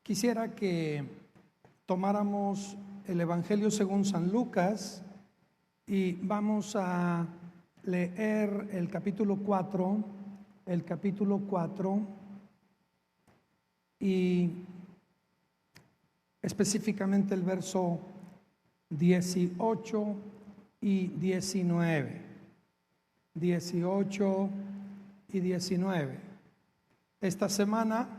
Quisiera que tomáramos el Evangelio según San Lucas y vamos a leer el capítulo 4 y específicamente el verso 18 y 19. 18 y 19. Esta semana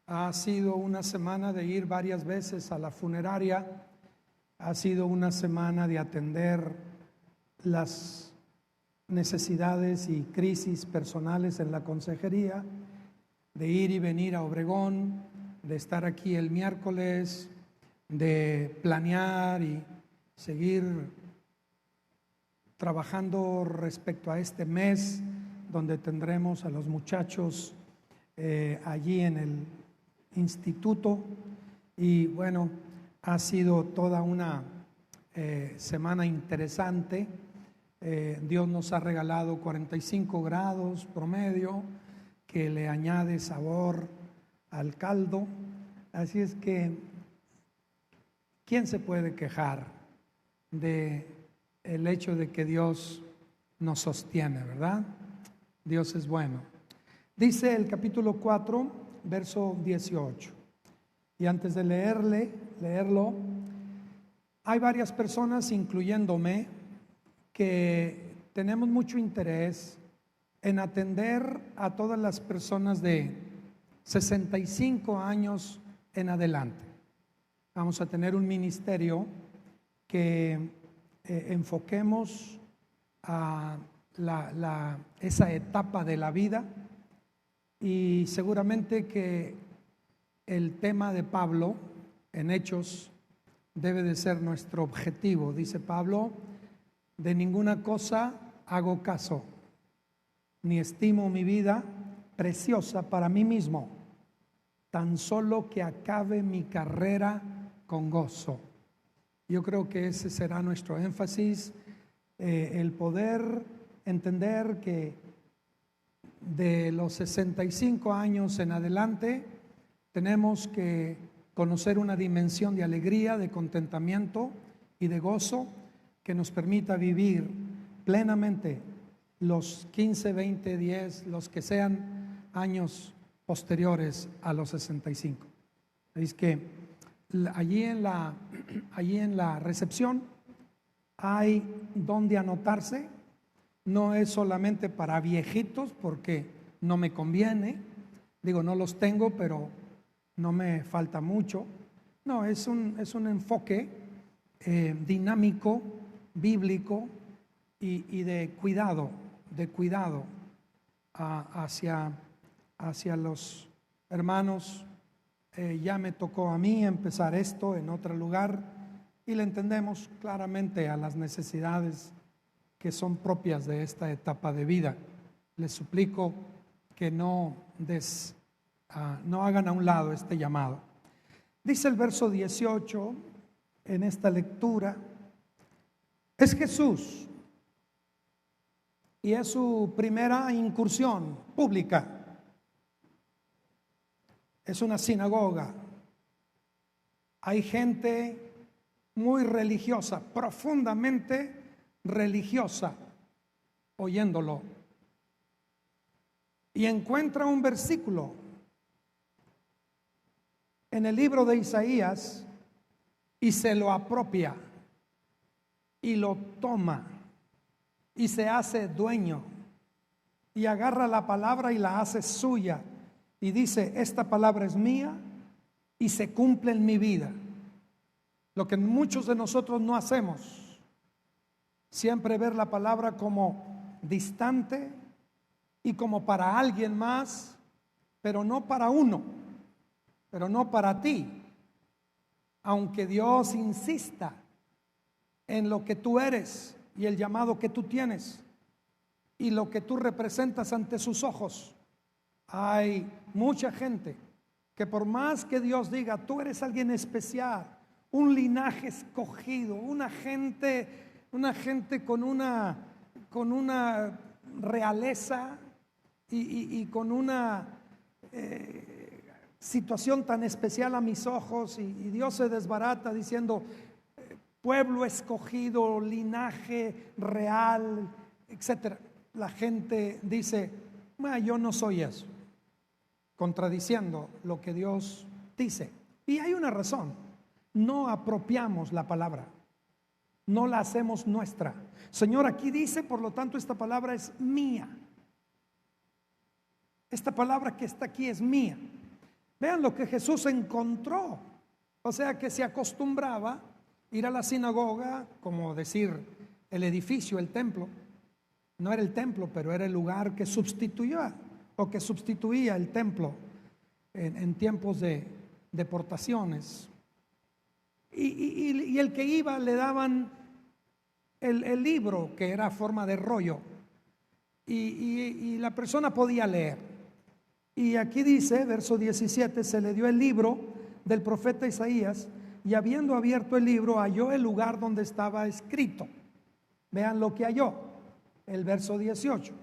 ha sido una semana de ir varias veces a la funeraria, ha sido una semana de atender las necesidades y crisis personales en la consejería, de ir y venir a Obregón, de estar aquí el miércoles, de planear y seguir trabajando respecto a este mes donde tendremos a los muchachos allí en el instituto. Y bueno, ha sido toda una semana interesante. Dios nos ha regalado 45 grados promedio que le añade sabor al caldo, así es que ¿quién se puede quejar de el hecho de que Dios nos sostiene, verdad? Dios es bueno. Dice el capítulo 4, verso 18. Y antes de leerlo, hay varias personas, incluyéndome, que tenemos mucho interés en atender a todas las personas de 65 años en adelante. Vamos a tener un ministerio que enfoquemos a esa etapa de la vida, y seguramente que el tema de Pablo en Hechos debe de ser nuestro objetivo. Dice Pablo: de ninguna cosa hago caso, ni estimo mi vida preciosa para mí mismo, tan solo que acabe mi carrera con gozo. Yo creo que ese será nuestro énfasis, el poder entender que de los 65 años en adelante tenemos que conocer una dimensión de alegría, de contentamiento y de gozo que nos permita vivir plenamente los 15, 20, 10, los que sean años posteriores a los 65. Es que allí en la recepción hay donde anotarse. No es solamente para viejitos, porque no me conviene. Digo, no los tengo, pero no me falta mucho. No, es un enfoque dinámico, bíblico y de cuidado hacia los hermanos. Ya me tocó a mí empezar esto en otro lugar y le entendemos claramente a las necesidades que son propias de esta etapa de vida. Les suplico que no hagan a un lado este llamado. Dice el verso 18 en esta lectura: es Jesús y es su primera incursión pública. Es una sinagoga. Hay gente muy religiosa, profundamente religiosa, oyéndolo. Y encuentra un versículo en el libro de Isaías y se lo apropia y lo toma y se hace dueño y agarra la palabra y la hace suya y dice: esta palabra es mía y se cumple en mi vida. Lo que muchos de nosotros no hacemos, siempre ver la palabra como distante y como para alguien más, pero no para uno, pero no para ti. Aunque Dios insista en lo que tú eres y el llamado que tú tienes y lo que tú representas ante sus ojos, hay mucha gente que por más que Dios diga: tú eres alguien especial, un linaje escogido, una gente con una realeza y con una situación tan especial a mis ojos, y Dios se desbarata diciendo, pueblo escogido, linaje real, etcétera. La gente dice, yo no soy eso, contradiciendo lo que Dios dice. Y hay una razón: no apropiamos la palabra, no la hacemos nuestra. Señor, aquí dice, por lo tanto esta palabra es mía. Esta palabra que está aquí es mía. Vean lo que Jesús encontró. O sea, que se acostumbraba ir a la sinagoga, como decir el edificio, el templo. No era el templo, pero era el lugar que sustituía el templo en tiempos de deportaciones. Y el que iba le daban el libro, que era forma de rollo, y la persona podía leer. Y aquí dice, verso 17, se le dio el libro del profeta Isaías, y habiendo abierto el libro, halló el lugar donde estaba escrito. Vean lo que halló, el verso 18.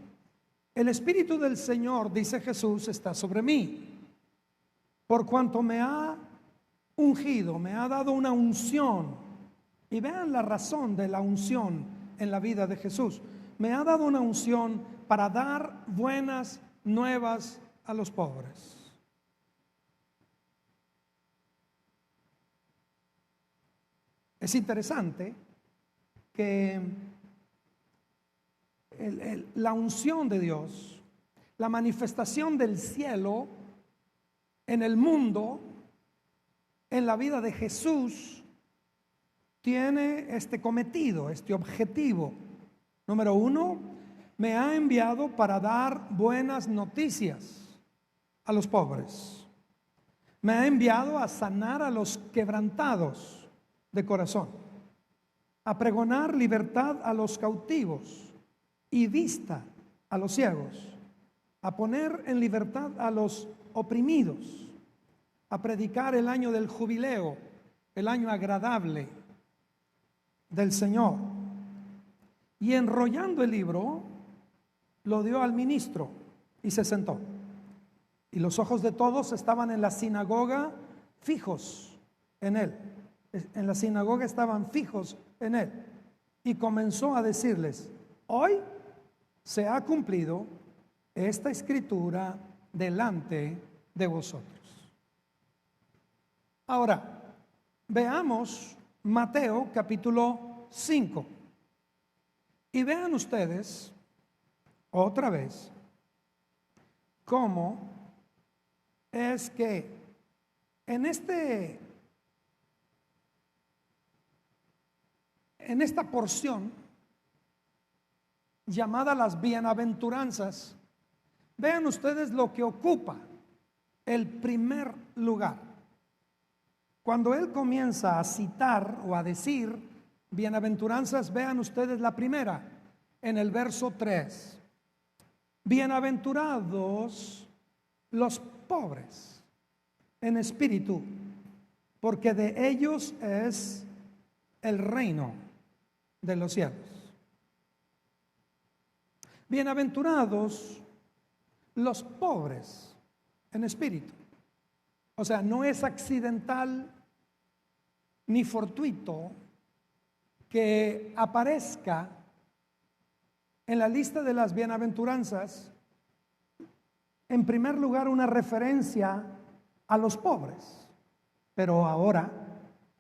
El Espíritu del Señor, dice Jesús, está sobre mí, por cuanto me ha ungido, me ha dado una unción. Y vean la razón de la unción en la vida de Jesús. Me ha dado una unción para dar buenas nuevas a los pobres. Es interesante que la unción de Dios, la manifestación del cielo en el mundo, en la vida de Jesús, tiene este cometido, este objetivo. Número uno, me ha enviado para dar buenas noticias a los pobres. Me ha enviado a sanar a los quebrantados de corazón, a pregonar libertad a los cautivos y vista a los ciegos, a poner en libertad a los oprimidos, a predicar el año del jubileo, el año agradable del Señor. Y enrollando el libro, lo dio al ministro y se sentó. Y los ojos de todos estaban en la sinagoga fijos en él. En la sinagoga estaban fijos en él. Y comenzó a decirles, hoy se ha cumplido esta escritura delante de vosotros. Ahora, veamos Mateo capítulo 5. Y vean ustedes otra vez cómo es que en esta porción llamada las bienaventuranzas, vean ustedes lo que ocupa el primer lugar. Cuando él comienza a citar o a decir bienaventuranzas, vean ustedes la primera en el verso 3. Bienaventurados los pobres en espíritu, porque de ellos es el reino de los cielos. Bienaventurados los pobres en espíritu. O sea, no es accidental ni fortuito que aparezca en la lista de las bienaventuranzas en primer lugar una referencia a los pobres, pero ahora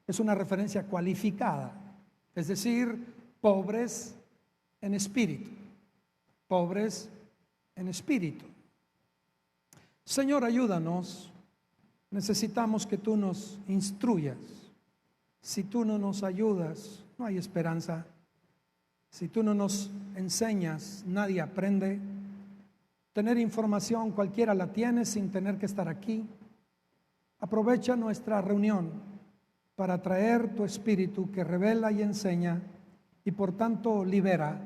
es una referencia cualificada, es decir, pobres en espíritu, pobres en espíritu. Señor, ayúdanos, necesitamos que tú nos instruyas. Si tú no nos ayudas, no hay esperanza. Si tú no nos enseñas, nadie aprende. Tener información cualquiera la tiene sin tener que estar aquí. Aprovecha nuestra reunión para traer tu espíritu que revela y enseña y por tanto libera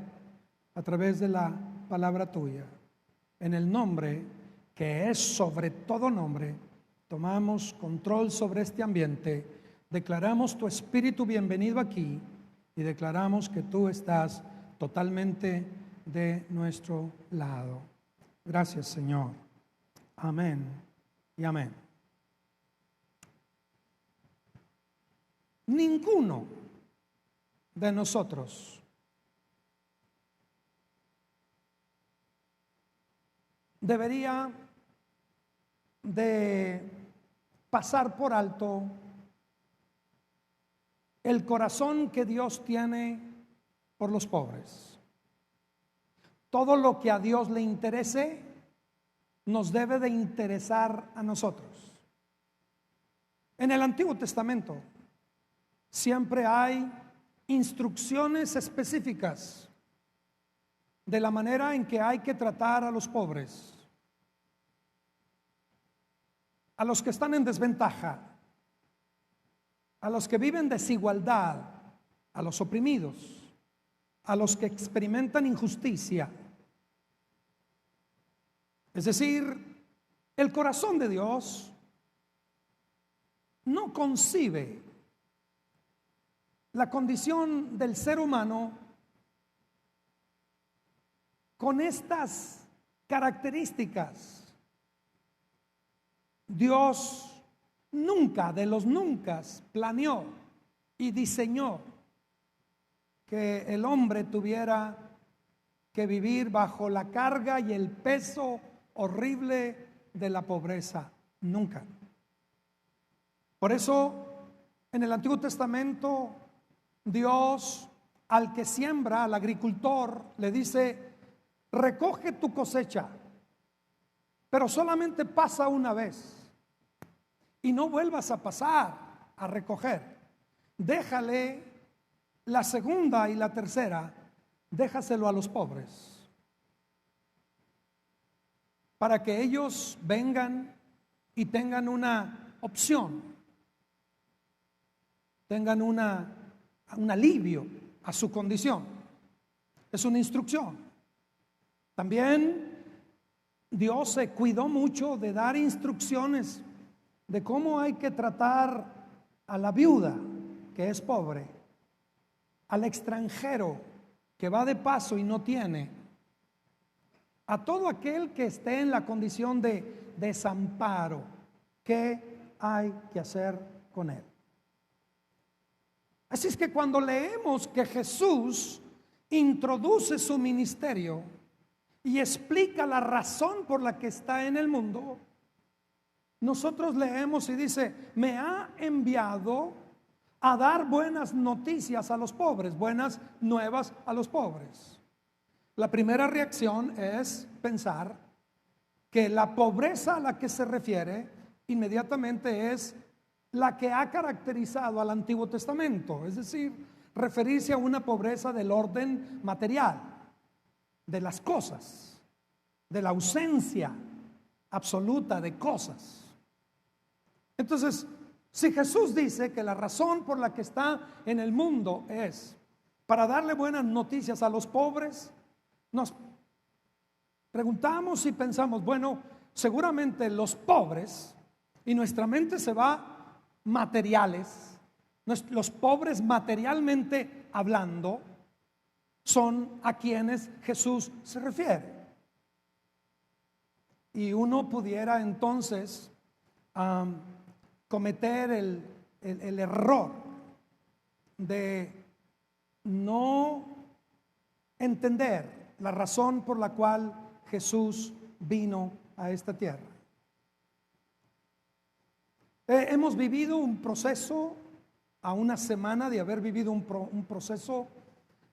a través de la palabra tuya. En el nombre que es sobre todo nombre, tomamos control sobre este ambiente, declaramos tu espíritu bienvenido aquí y declaramos que tú estás totalmente de nuestro lado. Gracias, Señor. Amén y amén. ninguno de nosotros debería de pasar por alto el corazón que Dios tiene por los pobres. Todo lo que a Dios le interese nos debe de interesar a nosotros. En el Antiguo Testamento siempre hay instrucciones específicas de la manera en que hay que tratar a los pobres, a los que están en desventaja, a los que viven desigualdad, a los oprimidos, a los que experimentan injusticia. Es decir, el corazón de Dios no concibe la condición del ser humano con estas características. Dios nunca, de los nunca, planeó y diseñó que el hombre tuviera que vivir bajo la carga y el peso horrible de la pobreza. Nunca. Por eso, en el Antiguo Testamento, Dios al que siembra, al agricultor, le dice: recoge tu cosecha, pero solamente pasa una vez y no vuelvas a pasar a recoger. Déjale la segunda y la tercera, déjaselo a los pobres, para que ellos vengan y tengan una opción, tengan un alivio a su condición. Es una instrucción. También Dios se cuidó mucho de dar instrucciones de cómo hay que tratar a la viuda que es pobre, al extranjero que va de paso y no tiene, a todo aquel que esté en la condición de desamparo. ¿Qué hay que hacer con él? Así es que cuando leemos que Jesús introduce su ministerio y explica la razón por la que está en el mundo, nosotros leemos y dice: me ha enviado a dar buenas noticias a los pobres, buenas nuevas a los pobres. La primera reacción es pensar que la pobreza a la que se refiere inmediatamente es la que ha caracterizado al Antiguo Testamento, es decir, referirse a una pobreza del orden material, de las cosas, de la ausencia absoluta de cosas. Entonces, si Jesús dice que la razón por la que está en el mundo es para darle buenas noticias a los pobres, nos preguntamos y pensamos: bueno, seguramente los pobres, y nuestra mente se va materiales, los pobres materialmente hablando son a quienes Jesús se refiere. Y uno pudiera entonces cometer el error de no entender la razón por la cual Jesús vino a esta tierra. Hemos vivido un proceso, a una semana de haber vivido un proceso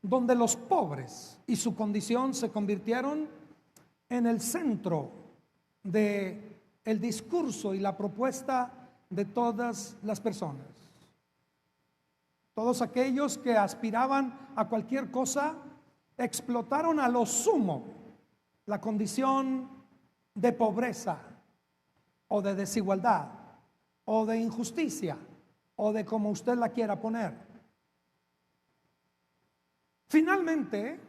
donde los pobres y su condición se convirtieron en el centro de el discurso y la propuesta de todas las personas. Todos aquellos que aspiraban a cualquier cosa explotaron a lo sumo la condición de pobreza o de desigualdad o de injusticia o de como usted la quiera poner. Finalmente,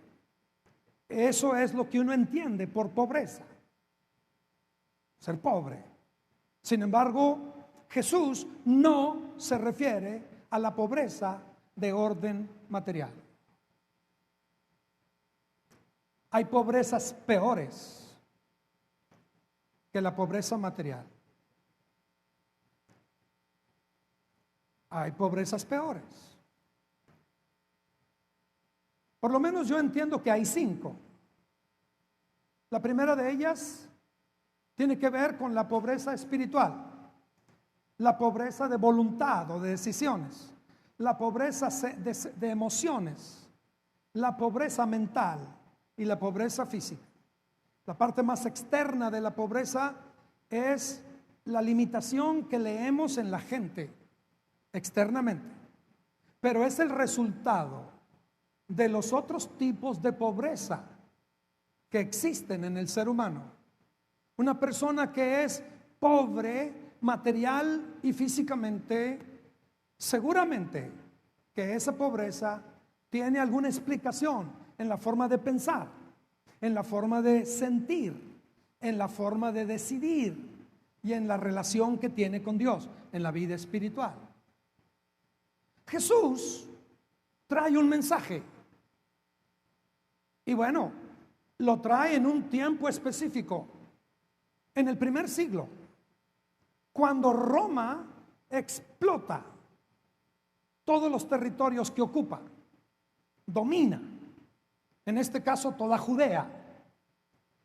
eso es lo que uno entiende por pobreza: ser pobre. Sin embargo, Jesús no se refiere a la pobreza de orden material. Hay pobrezas peores que la pobreza material. hay pobrezas peores. Por lo menos yo entiendo que hay 5. La primera de ellas tiene que ver con la pobreza espiritual, la pobreza de voluntad o de decisiones, la pobreza de emociones, la pobreza mental y la pobreza física. La parte más externa de la pobreza es la limitación que leemos en la gente externamente, pero es el resultado de los otros tipos de pobreza que existen en el ser humano. Una persona que es pobre material y físicamente, seguramente que esa pobreza tiene alguna explicación en la forma de pensar, en la forma de sentir, en la forma de decidir y en la relación que tiene con Dios, en la vida espiritual. Jesús trae un mensaje y bueno, lo trae en un tiempo específico, en el primer siglo, cuando Roma explota todos los territorios que ocupa, domina, en este caso toda Judea.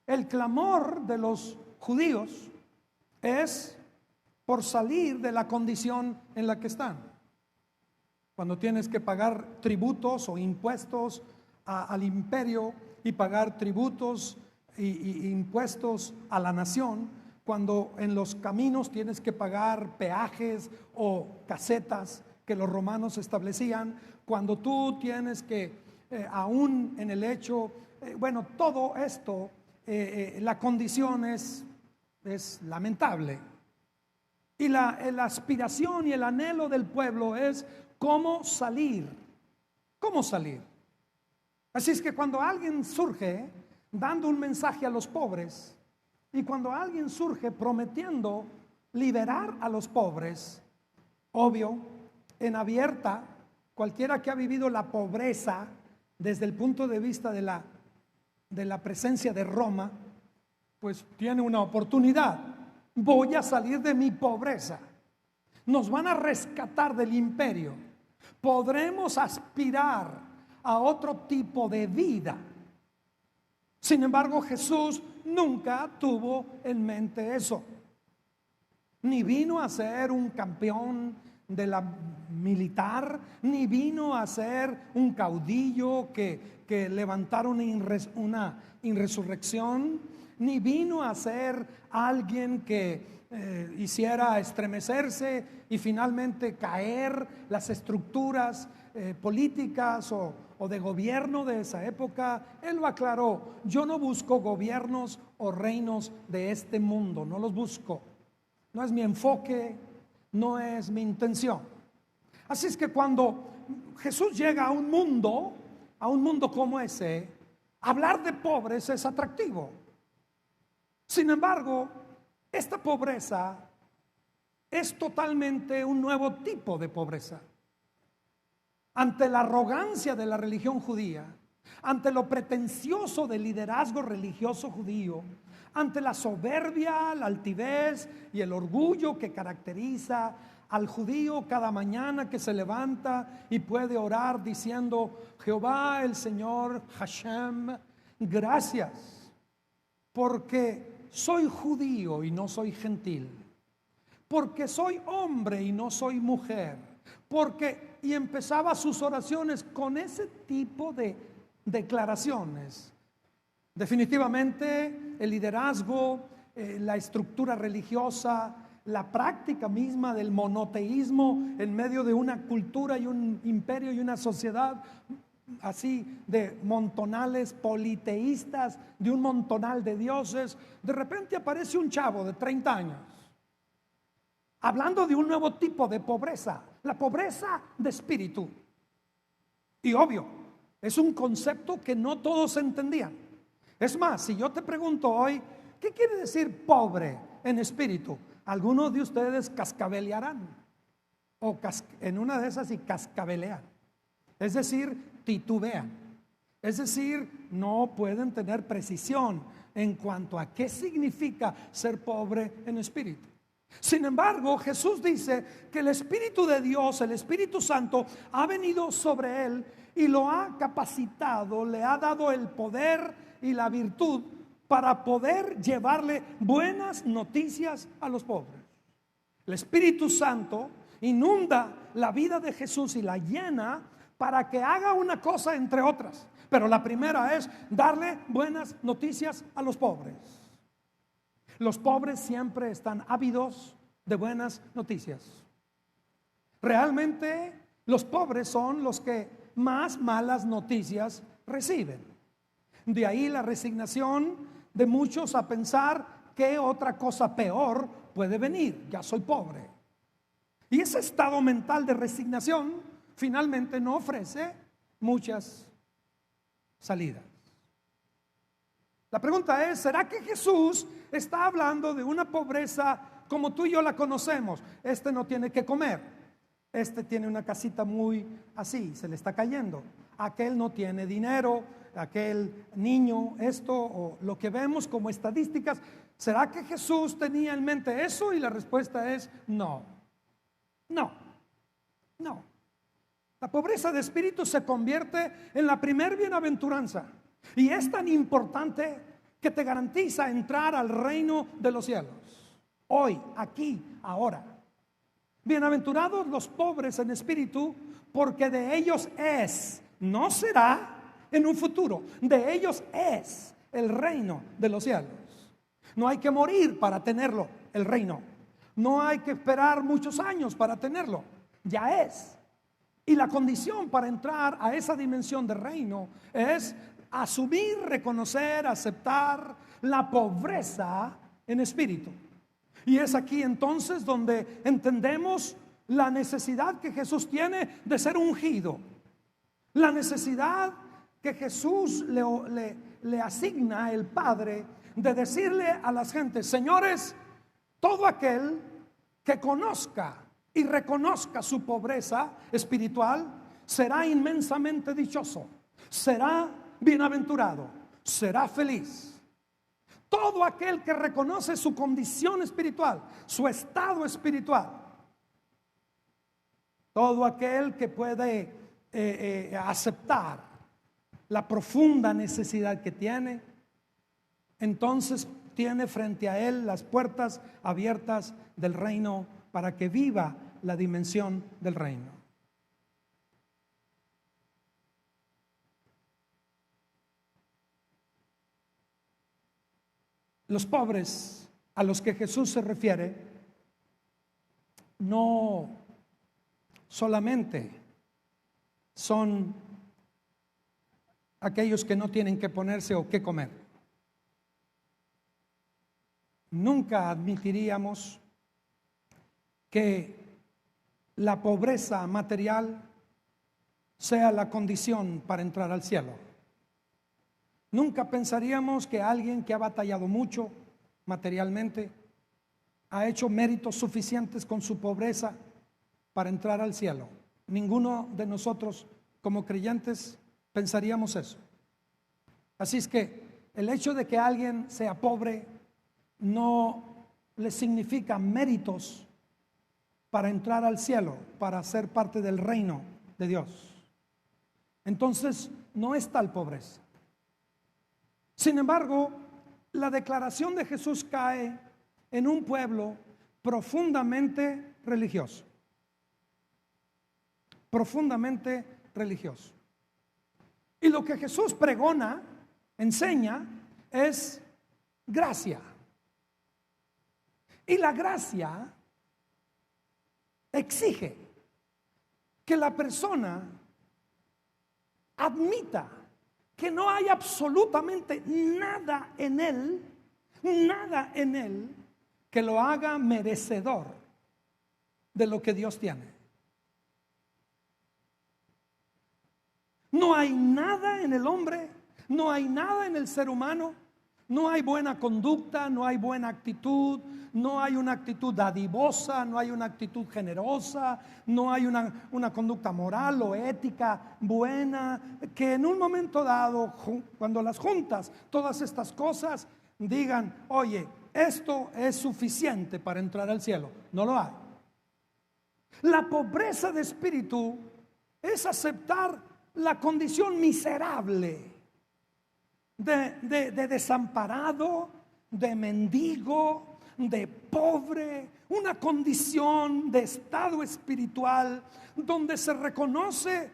El clamor de los judíos es por salir de la condición en la que están. Cuando tienes que pagar tributos o impuestos al imperio y pagar tributos y impuestos a la nación, cuando en los caminos tienes que pagar peajes o casetas que los romanos establecían, cuando tú tienes que, aún en el hecho, bueno, todo esto, la condición es lamentable. Y la aspiración y el anhelo del pueblo es cómo salir. ¿Cómo salir? Así es que cuando alguien surge dando un mensaje a los pobres y cuando alguien surge prometiendo liberar a los pobres, obvio, en abierta, cualquiera que ha vivido la pobreza desde el punto de vista de la presencia de Roma, pues tiene una oportunidad. Voy a salir de mi pobreza. Nos van a rescatar del imperio. Podremos aspirar a otro tipo de vida. Sin embargo, Jesús nunca tuvo en mente eso. Ni vino a ser un campeón de la militar, ni vino a ser un caudillo que levantara una insurrección, ni vino a ser alguien que hiciera estremecerse y finalmente caer las estructuras políticas o de gobierno de esa época. Él lo aclaró: yo no busco gobiernos o reinos de este mundo, no los busco, no es mi enfoque, no es mi intención. Así es que cuando Jesús llega a un mundo como ese, hablar de pobres es atractivo. Sin embargo, esta pobreza es totalmente un nuevo tipo de pobreza. Ante la arrogancia de la religión judía, ante lo pretencioso del liderazgo religioso judío, ante la soberbia, la altivez y el orgullo que caracteriza al judío cada mañana que se levanta y puede orar diciendo: Jehová el Señor Hashem, gracias, porque soy judío y no soy gentil, porque soy hombre y no soy mujer, y empezaba sus oraciones con ese tipo de declaraciones. Definitivamente el liderazgo, la estructura religiosa, la práctica misma del monoteísmo en medio de una cultura y un imperio y una sociedad así de montonales politeístas, de un montonal de dioses. De repente aparece un chavo de 30 años hablando de un nuevo tipo de pobreza, la pobreza de espíritu. Y obvio, es un concepto que no todos entendían. Es más, si yo te pregunto hoy, ¿qué quiere decir pobre en espíritu? Algunos de ustedes cascabelearán, o en una de esas y cascabelean. Es decir, titubean. Es decir, no pueden tener precisión en cuanto a qué significa ser pobre en espíritu. Sin embargo, Jesús dice que el Espíritu de Dios, el Espíritu Santo, ha venido sobre él y lo ha capacitado, le ha dado el poder y la virtud para poder llevarle buenas noticias a los pobres. El Espíritu Santo inunda la vida de Jesús y la llena para que haga una cosa entre otras. Pero la primera es darle buenas noticias a los pobres. Los pobres siempre están ávidos de buenas noticias. Realmente los pobres son los que más malas noticias reciben. De ahí la resignación de muchos a pensar que otra cosa peor puede venir. Ya soy pobre. Y ese estado mental de resignación finalmente no ofrece muchas salidas. La pregunta es, ¿será que Jesús está hablando de una pobreza como tú y yo la conocemos? Este no tiene que comer, este tiene una casita muy así, se le está cayendo, aquel no tiene dinero, aquel niño, esto o lo que vemos como estadísticas. ¿Será que Jesús tenía en mente eso? Y la respuesta es no. La pobreza de espíritu se convierte en la primer bienaventuranza. Y es tan importante que te garantiza entrar al reino de los cielos. Hoy, aquí, ahora. Bienaventurados los pobres en espíritu, porque de ellos es, no será en un futuro, de ellos es el reino de los cielos. No hay que morir para tenerlo, el reino. No hay que esperar muchos años para tenerlo, ya es. Y la condición para entrar a esa dimensión de reino es asumir, reconocer, aceptar la pobreza en espíritu. Y es aquí entonces donde entendemos la necesidad que Jesús tiene de ser ungido. La necesidad que Jesús le asigna el Padre de decirle a las gentes: señores, todo aquel que conozca y reconozca su pobreza espiritual será inmensamente dichoso, será bienaventurado, será feliz. Todo aquel que reconoce su condición espiritual, su estado espiritual, todo aquel que puede aceptar la profunda necesidad que tiene, entonces tiene frente a él las puertas abiertas del reino para que viva la dimensión del reino. Los pobres a los que Jesús se refiere no solamente son aquellos que no tienen que ponerse o qué comer. Nunca admitiríamos que la pobreza material sea la condición para entrar al cielo. Nunca pensaríamos que alguien que ha batallado mucho materialmente ha hecho méritos suficientes con su pobreza para entrar al cielo. Ninguno de nosotros como creyentes pensaríamos eso. Así es que el hecho de que alguien sea pobre no le significa méritos para entrar al cielo, para ser parte del reino de Dios. Entonces no es tal pobreza. Sin embargo, la declaración de Jesús cae en un pueblo profundamente religioso. Profundamente religioso. Y lo que Jesús pregona, enseña, es gracia. Y la gracia exige que la persona admita que no hay absolutamente nada en él que lo haga merecedor de lo que Dios tiene. No hay nada en el hombre, no hay nada en el ser humano, no hay buena conducta, no hay buena actitud, no hay una actitud dadivosa, no hay una actitud generosa, no hay una conducta moral o ética buena, que en un momento dado, cuando las juntas todas estas cosas, digan: oye, esto es suficiente para entrar al cielo. No lo hay. La pobreza de espíritu es aceptar la condición miserable de desamparado, de mendigo, de pobre, una condición de estado espiritual donde se reconoce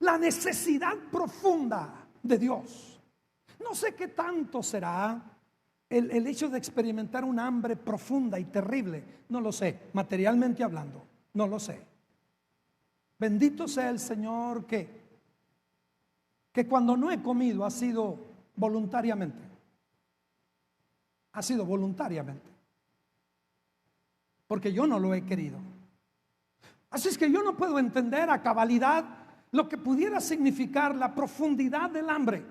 la necesidad profunda de Dios. No sé qué tanto será el hecho de experimentar un hambre profunda y terrible. No lo sé, materialmente hablando, no lo sé. Bendito sea el Señor que cuando no he comido ha sido voluntariamente. Ha sido voluntariamente. Porque yo no lo he querido. Así es que yo no puedo entender a cabalidad lo que pudiera significar la profundidad del hambre,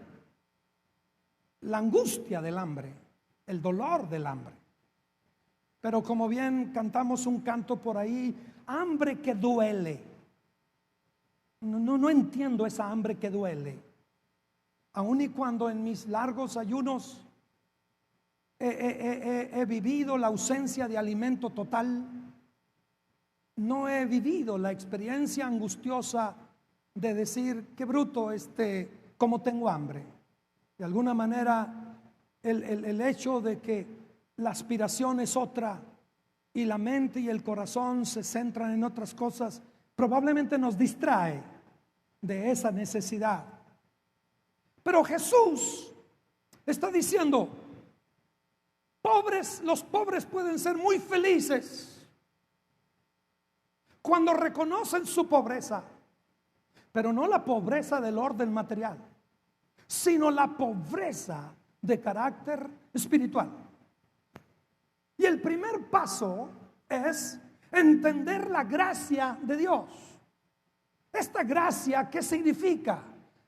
la angustia del hambre, el dolor del hambre. Pero como bien cantamos un canto por ahí, hambre que duele. No entiendo esa hambre que duele. Aun y cuando en mis largos ayunos he vivido la ausencia de alimento total, no he vivido la experiencia angustiosa de decir, qué bruto, como tengo hambre. De alguna manera, el hecho de que la aspiración es otra y la mente y el corazón se centran en otras cosas, probablemente nos distrae de esa necesidad. Pero Jesús está diciendo, los pobres pueden ser muy felices cuando reconocen su pobreza, pero no la pobreza del orden material, sino la pobreza de carácter espiritual. Y el primer paso es entender la gracia de Dios. Esta gracia, ¿qué significa?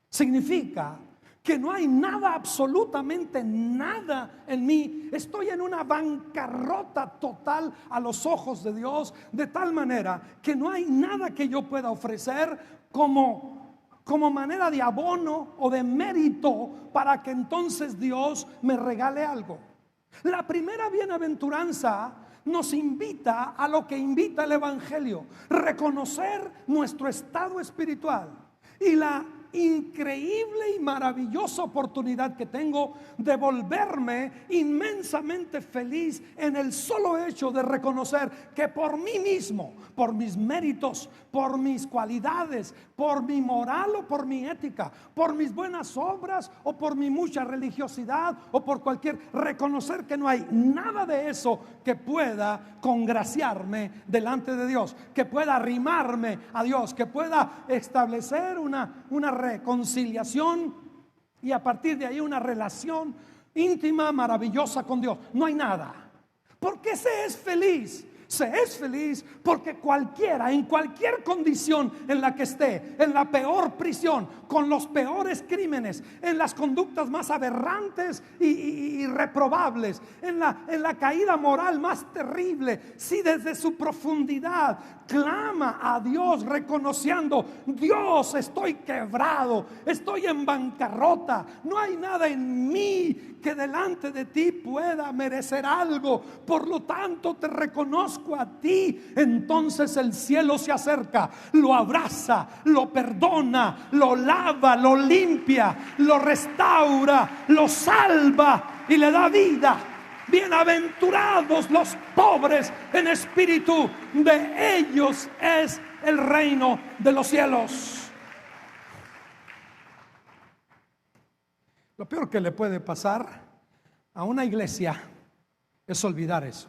Significa que no hay nada, absolutamente nada en mí. Estoy en una bancarrota total a los ojos de Dios, de tal manera que no hay nada que yo pueda ofrecer como manera de abono o de mérito para que entonces Dios me regale algo. La primera bienaventuranza nos invita a lo que invita el Evangelio: reconocer nuestro estado espiritual y la increíble y maravillosa oportunidad que tengo de volverme inmensamente feliz en el solo hecho de reconocer que por mí mismo, por mis méritos, por mis cualidades, por mi moral o por mi ética, por mis buenas obras o por mi mucha religiosidad o por reconocer que no hay nada de eso que pueda congraciarme delante de Dios, que pueda arrimarme a Dios, que pueda establecer una reconciliación y a partir de ahí una relación íntima, maravillosa con Dios. No hay nada. ¿Por qué se es feliz? Se es feliz porque cualquiera, en cualquier condición en la que esté, en la peor prisión, con los peores crímenes, en las conductas más aberrantes y reprobables, en la caída moral más terrible, si desde su profundidad clama a Dios reconociendo: Dios, estoy quebrado, estoy en bancarrota, no hay nada en mí que delante de ti pueda merecer algo, por lo tanto te reconozco a ti. Entonces el cielo se acerca, lo abraza, lo perdona, lo lava, lo limpia, lo restaura, lo salva y le da vida. Bienaventurados los pobres en espíritu, de ellos es el reino de los cielos. Lo peor que le puede pasar a una iglesia es olvidar eso.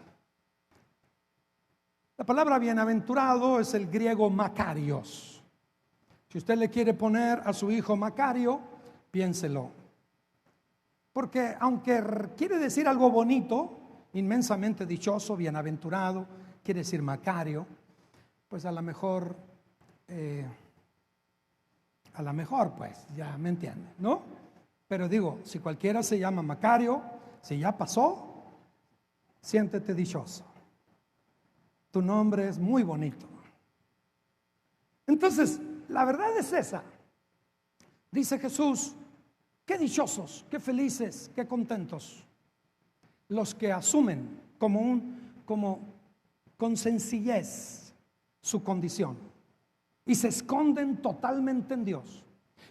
La palabra bienaventurado es el griego Makarios. Si usted le quiere poner a su hijo Macario, piénselo. Porque aunque quiere decir algo bonito, inmensamente dichoso, bienaventurado, quiere decir Macario, pues a lo mejor pues ya me entienden, ¿no? Pero digo, si cualquiera se llama Macario, si ya pasó, siéntete dichoso. Tu nombre es muy bonito. Entonces, la verdad es esa. Dice Jesús: qué dichosos, qué felices, qué contentos. los que asumen como con sencillez su condición y se esconden totalmente en Dios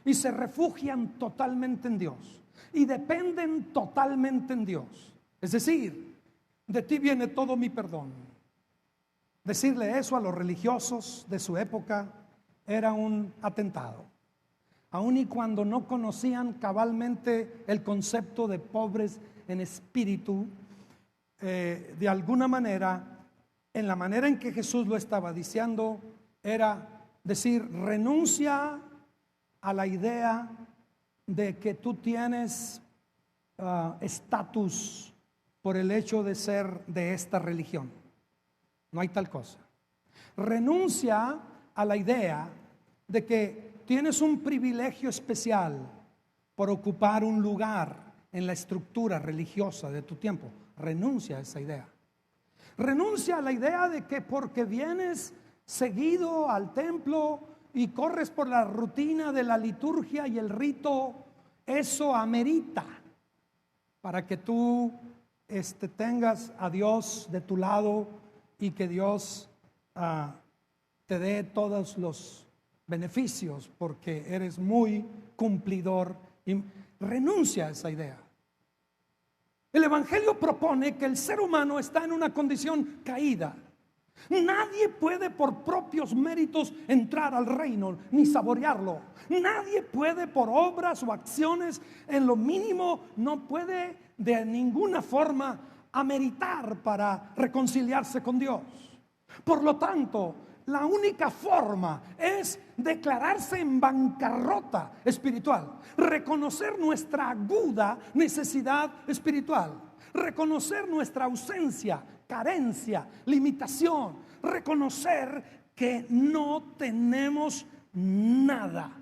y se refugian totalmente en Dios y dependen totalmente en Dios. Es decir, de ti viene todo mi perdón. Decirle eso a los religiosos de su época era un atentado. Aun y cuando no conocían cabalmente el concepto de pobres en espíritu, de alguna manera, en la manera en que Jesús lo estaba diciendo, era decir, renuncia a la idea de que tú tienes estatus por el hecho de ser de esta religión. No hay tal cosa. Renuncia a la idea de que tienes un privilegio especial por ocupar un lugar en la estructura religiosa de tu tiempo. Renuncia a esa idea. Renuncia a la idea de que porque vienes seguido al templo y corres por la rutina de la liturgia y el rito, eso amerita para que tú tengas a Dios de tu lado y que Dios te dé todos los beneficios porque eres muy cumplidor. Y renuncia a esa idea. El Evangelio propone que el ser humano está en una condición caída. Nadie puede por propios méritos entrar al reino ni saborearlo. Nadie puede por obras o acciones, en lo mínimo, no puede de ninguna forma ameritar para reconciliarse con Dios. Por lo tanto, la única forma es declararse en bancarrota espiritual, reconocer nuestra aguda necesidad espiritual, reconocer nuestra ausencia, carencia, limitación, reconocer que no tenemos nada.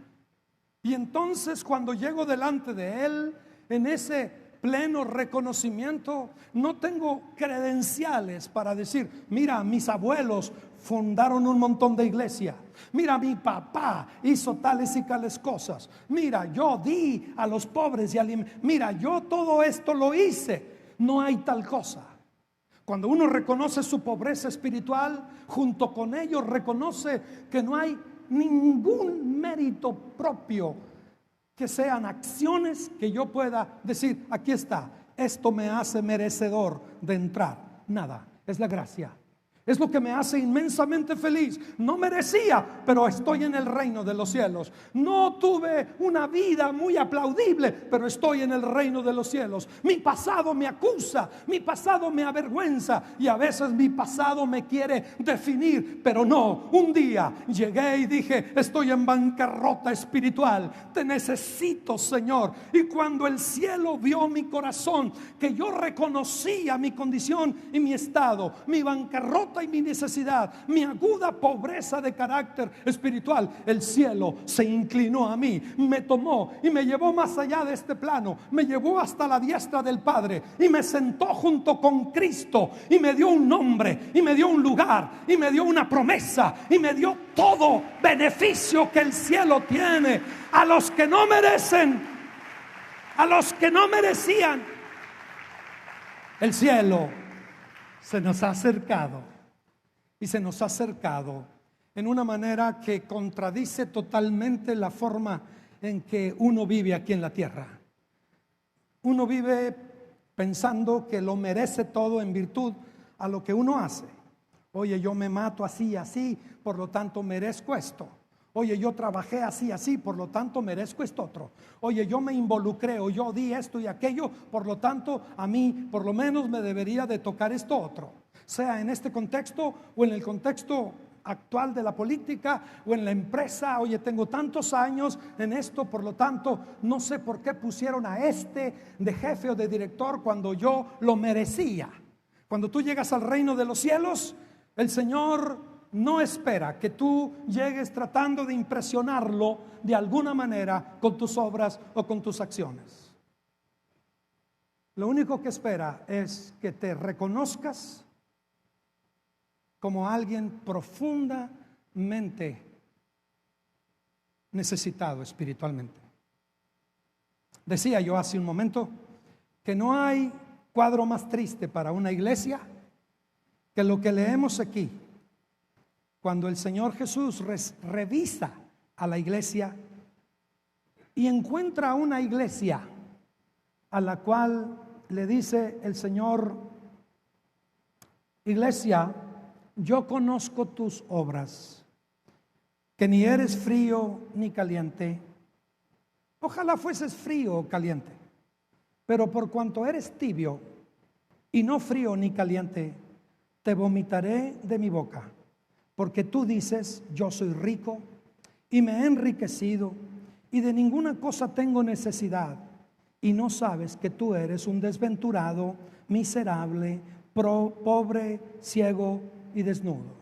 Y entonces cuando llego delante de Él, en ese pleno reconocimiento, no tengo credenciales para decir, mira, mis abuelos fundaron un montón de iglesia, mira, mi papá hizo tales y tales cosas, mira, yo di a los pobres y mira, yo todo esto lo hice. No hay tal cosa. Cuando uno reconoce su pobreza espiritual, junto con ello reconoce que no hay ningún mérito propio, que sean acciones que yo pueda decir, aquí está, esto me hace merecedor de entrar. Nada, es la gracia. Es lo que me hace inmensamente feliz. No merecía, pero estoy en el reino de los cielos. No tuve una vida muy aplaudible, pero estoy en el reino de los cielos. Mi pasado me acusa, mi pasado me avergüenza y a veces mi pasado me quiere definir, pero no. Un día llegué y dije, estoy en bancarrota espiritual. Te necesito, Señor. Y cuando el cielo vio mi corazón, que yo reconocía mi condición y mi estado, mi bancarrota y mi necesidad, mi aguda pobreza de carácter espiritual, el cielo se inclinó a mí, me tomó y me llevó más allá de este plano, me llevó hasta la diestra del Padre y me sentó junto con Cristo y me dio un nombre y me dio un lugar y me dio una promesa y me dio todo beneficio que el cielo tiene a los que no merecen, a los que no merecían. El cielo se nos ha acercado. Y se nos ha acercado en una manera que contradice totalmente la forma en que uno vive aquí en la tierra. Uno vive pensando que lo merece todo en virtud a lo que uno hace. Oye, yo me mato así y así, por lo tanto merezco esto. Oye, yo trabajé así y así, por lo tanto merezco esto otro. Oye, yo me involucré o yo di esto y aquello, por lo tanto a mí por lo menos me debería de tocar esto otro. Sea en este contexto o en el contexto actual de la política o en la empresa. Oye, tengo tantos años en esto, por lo tanto no sé por qué pusieron a este de jefe o de director cuando yo lo merecía. Cuando tú llegas al reino de los cielos, el Señor no espera que tú llegues tratando de impresionarlo de alguna manera con tus obras o con tus acciones. Lo único que espera es que te reconozcas como alguien profundamente necesitado espiritualmente. Decía yo hace un momento que no hay cuadro más triste para una iglesia que lo que leemos aquí. Cuando el Señor Jesús revisa a la iglesia y encuentra una iglesia a la cual le dice el Señor: iglesia, yo conozco tus obras, que ni eres frío ni caliente. Ojalá fueses frío o caliente, pero por cuanto eres tibio y no frío ni caliente, te vomitaré de mi boca. Porque tú dices: yo soy rico y me he enriquecido y de ninguna cosa tengo necesidad, y no sabes que tú eres un desventurado, miserable, pobre, ciego y desnudo.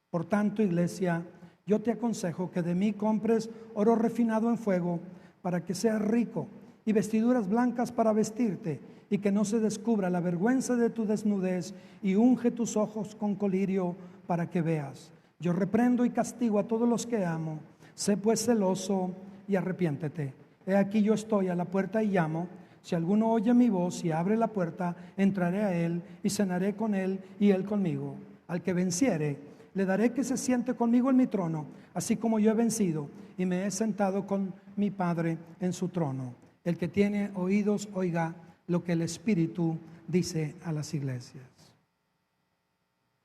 Por tanto, iglesia, yo te aconsejo que de mí compres oro refinado en fuego, para que seas rico, y vestiduras blancas para vestirte, y que no se descubra la vergüenza de tu desnudez, y unge tus ojos con colirio para que veas. Yo reprendo y castigo a todos los que amo. Sé pues celoso y arrepiéntete. He aquí yo estoy a la puerta y llamo. Si alguno oye mi voz y abre la puerta, entraré a él y cenaré con él y él conmigo. Al que venciere, le daré que se siente conmigo en mi trono, así como yo he vencido y me he sentado con mi Padre en su trono. El que tiene oídos, oiga lo que el Espíritu dice a las iglesias.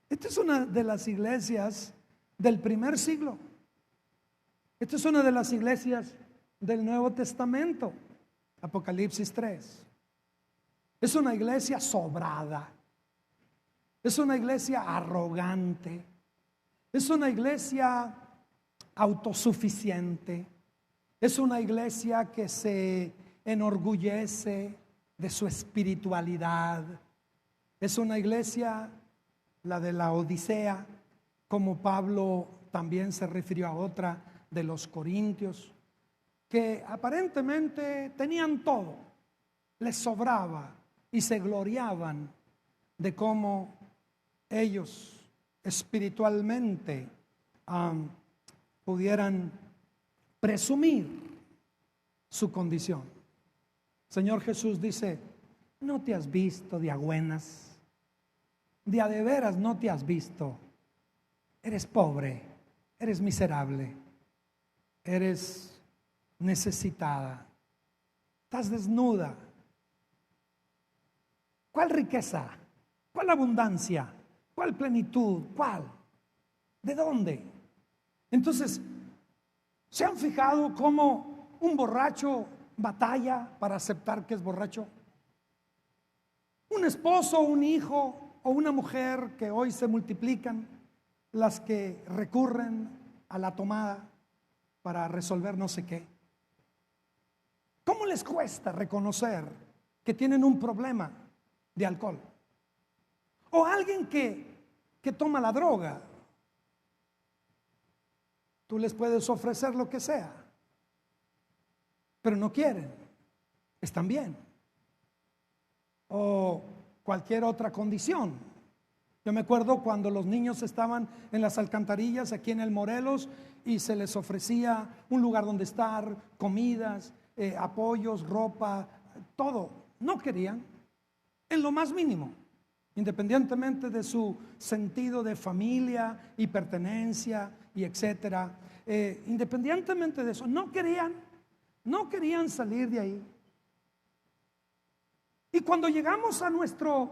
Esta es una de las iglesias del primer siglo. Esta es una de las iglesias del Nuevo Testamento, Apocalipsis 3. Es una iglesia sobrada, es una iglesia arrogante, es una iglesia autosuficiente, es una iglesia que se enorgullece de su espiritualidad. Es una iglesia, la de la Odisea, como Pablo también se refirió a otra de los Corintios, que aparentemente tenían todo, les sobraba y se gloriaban de cómo ellos espiritualmente pudieran presumir su condición. Señor Jesús dice: no te has visto de a buenas, de a de veras no te has visto. Eres pobre, eres miserable, eres necesitada, estás desnuda. ¿Cuál riqueza? ¿Cuál abundancia? ¿Cuál plenitud? ¿Cuál? ¿De dónde? Entonces, ¿se han fijado cómo un borracho batalla para aceptar que es borracho? Un esposo, un hijo o una mujer, que hoy se multiplican las que recurren a la tomada para resolver no sé qué. ¿Cómo les cuesta reconocer que tienen un problema de alcohol? O alguien que toma la droga. Tú les puedes ofrecer lo que sea, pero no quieren, están bien. O cualquier otra condición. Yo me acuerdo cuando los niños estaban en las alcantarillas aquí en el Morelos y se les ofrecía un lugar donde estar, comidas, apoyos, ropa, todo. No querían, en lo más mínimo, independientemente de su sentido de familia y pertenencia y etcétera. Independientemente de eso, no querían salir de ahí. Y cuando llegamos a nuestro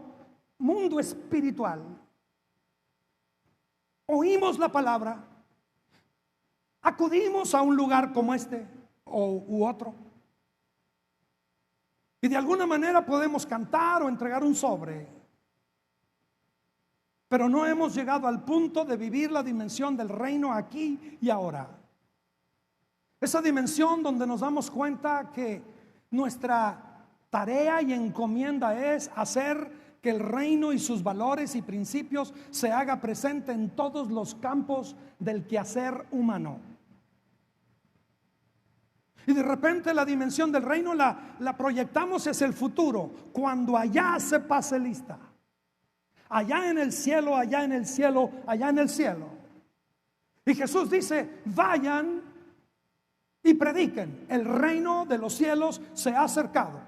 mundo espiritual, oímos la palabra, acudimos a un lugar como este u otro, y de alguna manera podemos cantar o entregar un sobre, pero no hemos llegado al punto de vivir la dimensión del reino aquí y ahora. Esa dimensión donde nos damos cuenta que nuestra tarea y encomienda es hacer que el reino y sus valores y principios se haga presente en todos los campos del quehacer humano. Y de repente la dimensión del reino la proyectamos hacia el futuro, cuando allá se pase lista. Allá en el cielo, allá en el cielo, allá en el cielo. Y Jesús dice: vayan y prediquen, el reino de los cielos se ha acercado.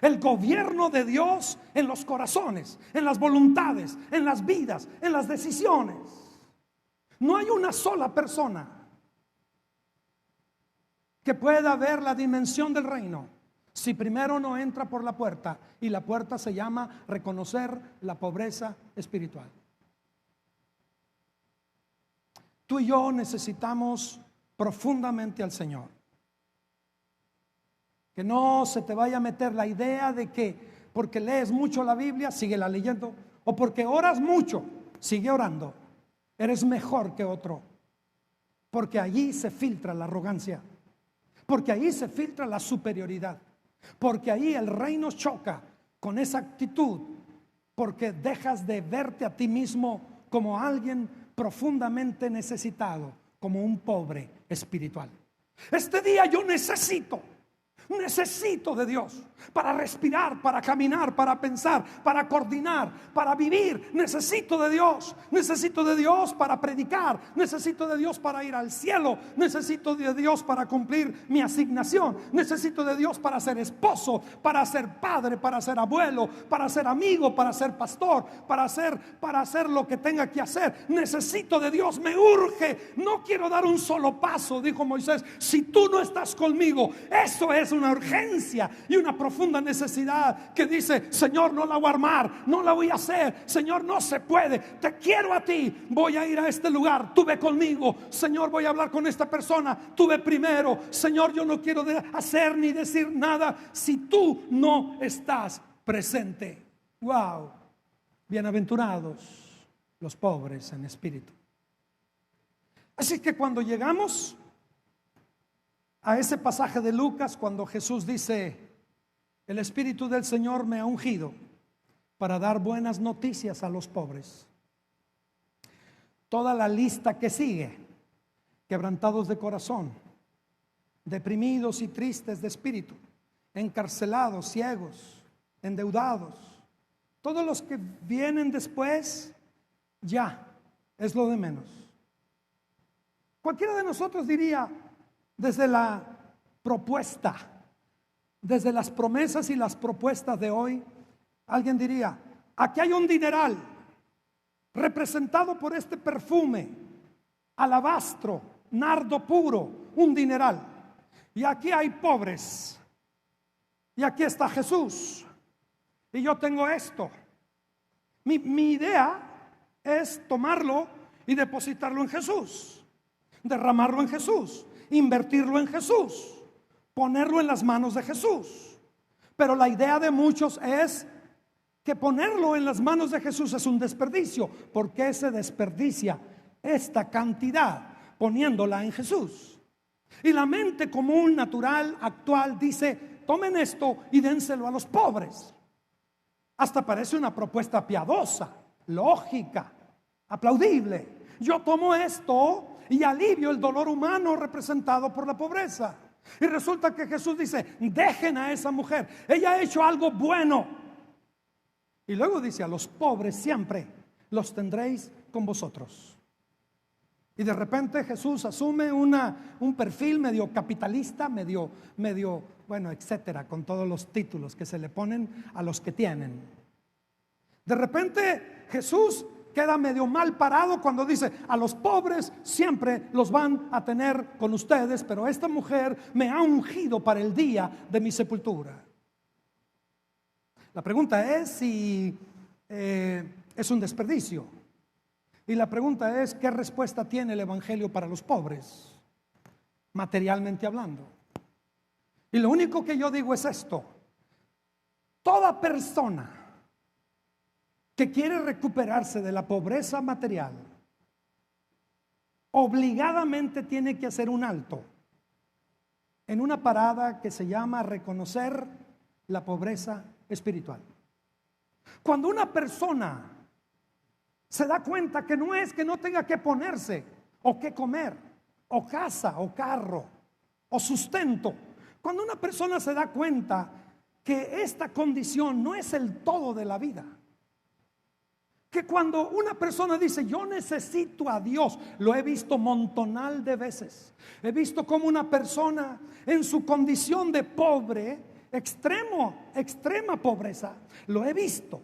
El gobierno de Dios en los corazones, en las voluntades, en las vidas, en las decisiones. No hay una sola persona que pueda ver la dimensión del reino si primero no entra por la puerta, y la puerta se llama reconocer la pobreza espiritual. Tú y yo necesitamos profundamente al Señor. Que no se te vaya a meter la idea de que porque lees mucho la Biblia, síguela leyendo, o porque oras mucho, sigue orando, eres mejor que otro. Porque allí se filtra la arrogancia, porque ahí se filtra la superioridad, porque ahí el reino choca con esa actitud, porque dejas de verte a ti mismo como alguien profundamente necesitado, como un pobre espiritual. Este día yo necesito de Dios para respirar, para caminar, para pensar, para coordinar, para vivir. Necesito de Dios para predicar, necesito de Dios para ir al cielo, necesito de Dios para cumplir mi asignación, necesito de Dios para ser esposo, para ser padre, para ser abuelo, para ser amigo, para ser pastor, para hacer lo que tenga que hacer. Necesito de Dios, me urge, no quiero dar un solo paso, dijo Moisés, si tú no estás conmigo. Eso es una urgencia y una profunda necesidad que dice: Señor, no la voy a armar, no la voy a hacer, Señor, no se puede, te quiero a ti, voy a ir a este lugar, tú ve conmigo, Señor, voy a hablar con esta persona, tú ve primero, Señor, yo no quiero hacer ni decir nada si tú no estás presente. Wow, bienaventurados los pobres en espíritu. Así que cuando llegamos a ese pasaje de Lucas, cuando Jesús dice: el Espíritu del Señor me ha ungido para dar buenas noticias a los pobres, toda la lista que sigue: quebrantados de corazón, deprimidos y tristes de espíritu, encarcelados, ciegos, endeudados, todos los que vienen después ya es lo de menos. Cualquiera de nosotros diría, desde la propuesta, desde las promesas y las propuestas de hoy, alguien diría: aquí hay un dineral representado por este perfume, alabastro, nardo puro, un dineral. Y aquí hay pobres. Y aquí está Jesús. Y yo tengo esto. Mi idea es tomarlo y depositarlo en Jesús, derramarlo en Jesús, invertirlo en Jesús, ponerlo en las manos de Jesús. Pero la idea de muchos es que ponerlo en las manos de Jesús es un desperdicio. ¿Por qué se desperdicia esta cantidad poniéndola en Jesús? Y la mente común, natural, actual dice: tomen esto y dénselo a los pobres. Hasta parece una propuesta piadosa, lógica, aplaudible. Yo tomo esto y alivio el dolor humano representado por la pobreza. Y resulta que Jesús dice: dejen a esa mujer, ella ha hecho algo bueno. Y luego dice: a los pobres siempre los tendréis con vosotros. Y de repente Jesús asume un perfil medio capitalista, medio, bueno, etcétera, con todos los títulos que se le ponen a los que tienen. De repente Jesús queda medio mal parado cuando dice: a los pobres siempre los van a tener con ustedes, pero esta mujer me ha ungido para el día de mi sepultura. La pregunta es si es un desperdicio. Y la pregunta es: ¿qué respuesta tiene el Evangelio para los pobres, materialmente hablando? Y lo único que yo digo es esto: toda persona que quiere recuperarse de la pobreza material obligadamente tiene que hacer un alto en una parada que se llama reconocer la pobreza espiritual. Cuando una persona se da cuenta que no es que no tenga que ponerse o que comer o casa o carro o sustento, cuando una persona se da cuenta que esta condición no es el todo de la vida, que cuando una persona dice: yo necesito a Dios, lo he visto montonal de veces, he visto como una persona en su condición de pobre extrema pobreza. Lo he visto.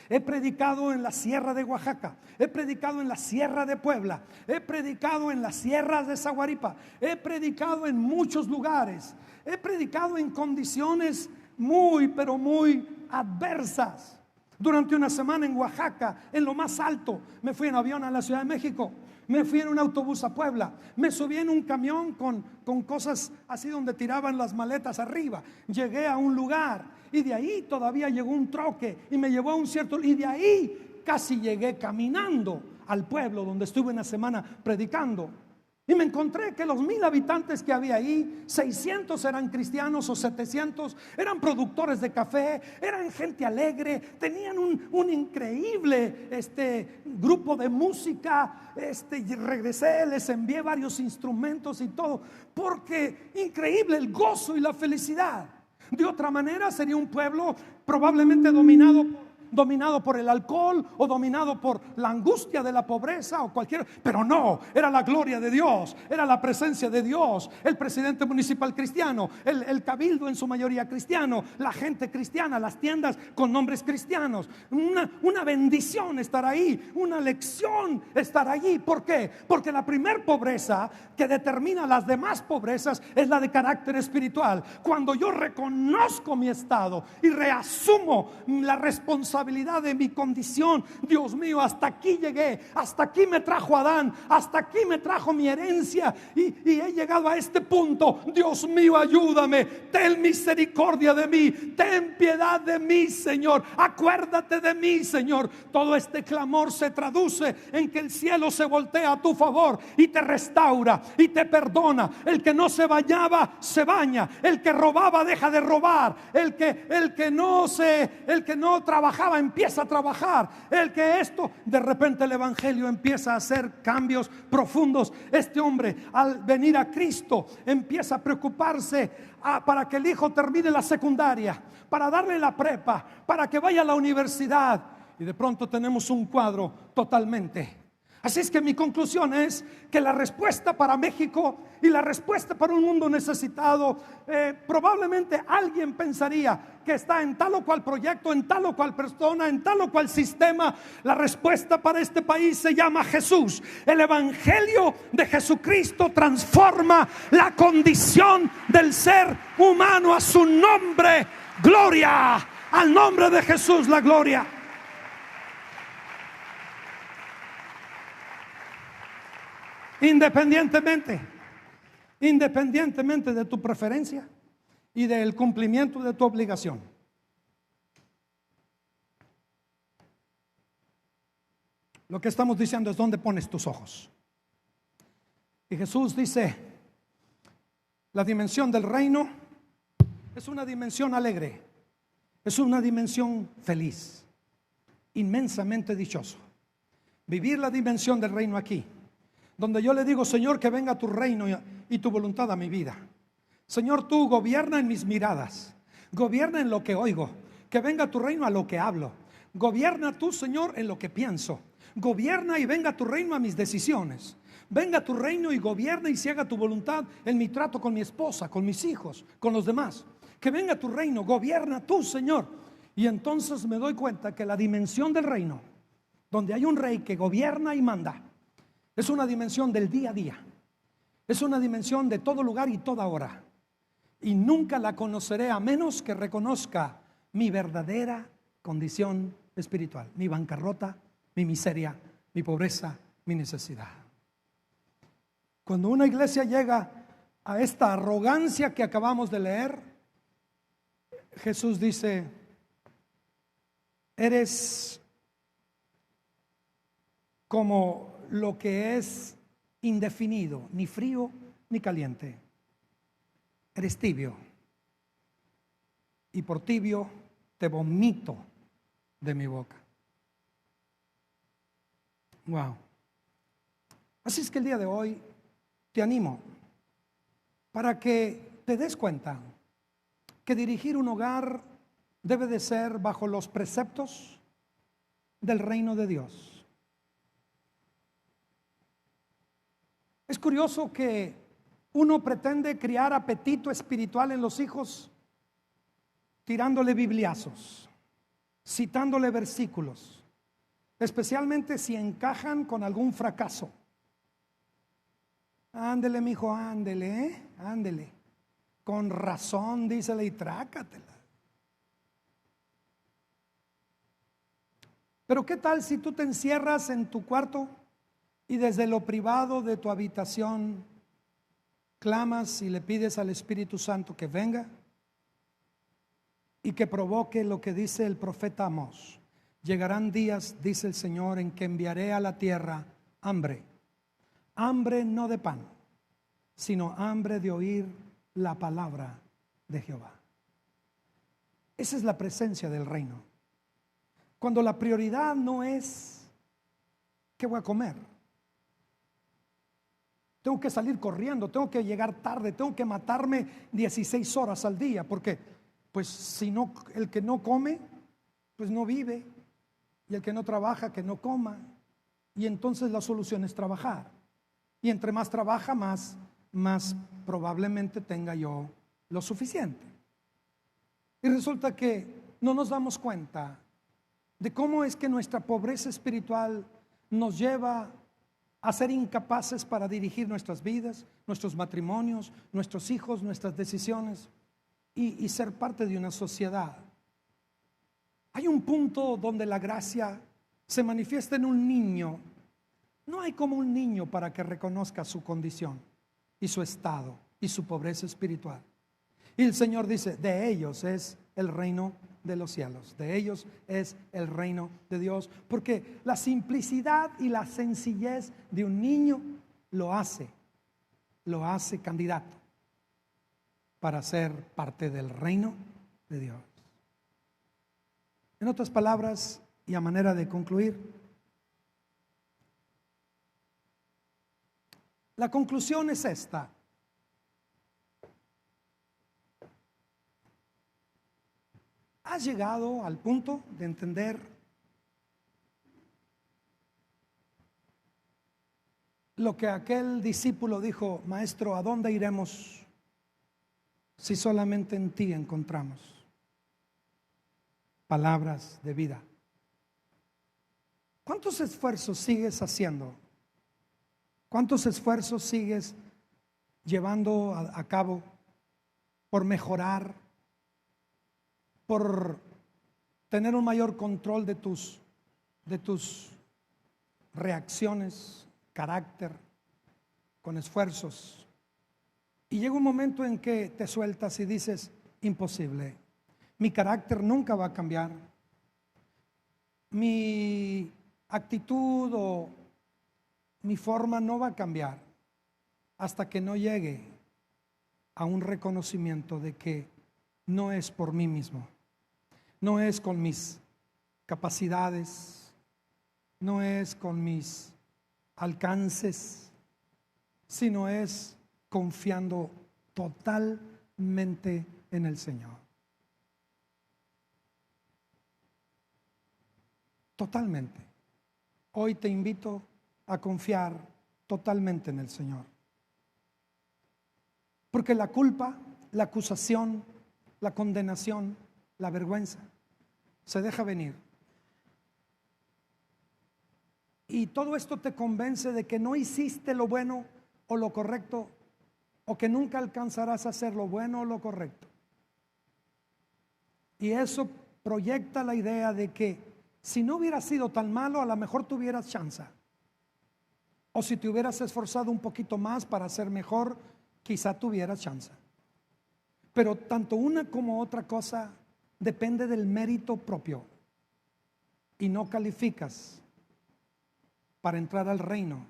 He predicado en la sierra de Oaxaca, he predicado en la sierra de Puebla, he predicado en las sierras de Zaguaripa, he predicado en muchos lugares, he predicado en condiciones muy, pero muy adversas. Durante una semana en Oaxaca, en lo más alto, me fui en avión a la Ciudad de México, me fui en un autobús a Puebla, me subí en un camión con cosas así donde tiraban las maletas arriba. Llegué a un lugar y de ahí todavía llegó un troque y me llevó a un cierto, y de ahí casi llegué caminando al pueblo donde estuve una semana predicando. Y me encontré que los 1,000 habitantes que había ahí, 600 eran cristianos o 700 eran productores de café, eran gente alegre, tenían un increíble grupo de música. Y regresé, les envié varios instrumentos y todo, porque increíble el gozo y la felicidad. De otra manera sería un pueblo probablemente dominado por el alcohol o dominado por la angustia de la pobreza o cualquier, pero no, era la gloria de Dios, era la presencia de Dios, el presidente municipal cristiano, el cabildo en su mayoría cristiano, la gente cristiana, las tiendas con nombres cristianos. Una bendición estar ahí, una lección estar allí. ¿Por qué? Porque la primer pobreza que determina las demás pobrezas es la de carácter espiritual. Cuando yo reconozco mi estado y reasumo la responsabilidad de mi condición, Dios mío, hasta aquí llegué, hasta aquí me trajo Adán, hasta aquí me trajo mi herencia y he llegado a este punto. Dios mío, ayúdame, ten misericordia de mí, ten piedad de mí, Señor, acuérdate de mí, Señor. Todo este clamor se traduce en que el cielo se voltea a tu favor y te restaura y te perdona. El que no se bañaba se baña, el que robaba deja de robar, el que no trabajaba empieza a trabajar, de repente el evangelio empieza a hacer cambios profundos. Este hombre, al venir a Cristo, empieza a preocuparse para que el hijo termine la secundaria, para darle la prepa, para que vaya a la universidad, y de pronto tenemos un cuadro totalmente. Así es que mi conclusión es que la respuesta para México y la respuesta para un mundo necesitado, probablemente alguien pensaría que está en tal o cual proyecto, en tal o cual persona, en tal o cual sistema. La respuesta para este país se llama Jesús. El evangelio de Jesucristo transforma la condición del ser humano. A su nombre, gloria. Al nombre de Jesús, la gloria. Independientemente de tu preferencia y del cumplimiento de tu obligación. Lo que estamos diciendo es dónde pones tus ojos. Y Jesús dice, la dimensión del reino es una dimensión alegre, es una dimensión feliz, inmensamente dichoso. Vivir la dimensión del reino aquí, donde yo le digo, Señor, que venga tu reino y tu voluntad a mi vida. Señor, tú gobierna en mis miradas, gobierna en lo que oigo, que venga tu reino a lo que hablo. Gobierna tú, Señor, en lo que pienso. Gobierna y venga tu reino a mis decisiones. Venga tu reino y gobierna y se haga tu voluntad en mi trato con mi esposa, con mis hijos, con los demás. Que venga tu reino, gobierna tú, Señor. Y entonces me doy cuenta que la dimensión del reino, donde hay un rey que gobierna y manda, es una dimensión del día a día. Es una dimensión de todo lugar y toda hora. Y nunca la conoceré a menos que reconozca mi verdadera condición espiritual, mi bancarrota, mi miseria, mi pobreza, mi necesidad. Cuando una iglesia llega a esta arrogancia que acabamos de leer, Jesús dice, eres como lo que es indefinido, ni frío ni caliente. Eres tibio, y por tibio te vomito de mi boca. Wow. Así es que el día de hoy te animo para que te des cuenta que dirigir un hogar debe de ser bajo los preceptos del reino de Dios. Es curioso que uno pretende criar apetito espiritual en los hijos tirándole bibliazos, citándole versículos, especialmente si encajan con algún fracaso. Ándele, mijo, ándele, ándele. Con razón, dísele y trácatela. Pero ¿qué tal si tú te encierras en tu cuarto y desde lo privado de tu habitación clamas y le pides al Espíritu Santo que venga y que provoque lo que dice el profeta Amós? Llegarán días, dice el Señor, en que enviaré a la tierra hambre. Hambre no de pan, sino hambre de oír la palabra de Jehová. Esa es la presencia del reino. Cuando la prioridad no es ¿qué voy a comer? Tengo que salir corriendo, tengo que llegar tarde, tengo que matarme 16 horas al día, porque pues si no, el que no come, pues no vive, y el que no trabaja, que no coma. Y entonces la solución es trabajar. Y entre más trabaja, más probablemente tenga yo lo suficiente. Y resulta que no nos damos cuenta de cómo es que nuestra pobreza espiritual nos lleva a ser incapaces para dirigir nuestras vidas, nuestros matrimonios, nuestros hijos, nuestras decisiones y ser parte de una sociedad. Hay un punto donde la gracia se manifiesta en un niño. No hay como un niño para que reconozca su condición y su estado y su pobreza espiritual. Y el Señor dice, de ellos es el reino de los cielos, de ellos es el reino de Dios, porque la simplicidad y la sencillez de un niño lo hace candidato para ser parte del reino de Dios. En otras palabras, y a manera de concluir, la conclusión es esta: ¿has llegado al punto de entender lo que aquel discípulo dijo? Maestro, ¿a dónde iremos si solamente en ti encontramos palabras de vida? ¿Cuántos esfuerzos sigues haciendo? ¿Cuántos esfuerzos sigues llevando a cabo por mejorar, por tener un mayor control de tus reacciones, carácter, con esfuerzos? Y llega un momento en que te sueltas y dices, imposible, mi carácter nunca va a cambiar, mi actitud o mi forma no va a cambiar hasta que no llegue a un reconocimiento de que no es por mí mismo, no es con mis capacidades, no es con mis alcances, sino es confiando totalmente en el Señor. Totalmente. Hoy te invito a confiar totalmente en el Señor. Porque la culpa, la acusación, la condenación, la vergüenza, se deja venir. Y todo esto te convence de que no hiciste lo bueno o lo correcto, o que nunca alcanzarás a hacer lo bueno o lo correcto. Y eso proyecta la idea de que si no hubieras sido tan malo, a lo mejor tuvieras chance. O si te hubieras esforzado un poquito más para ser mejor, quizá tuvieras chance. Pero tanto una como otra cosa depende del mérito propio. Y no calificas para entrar al reino,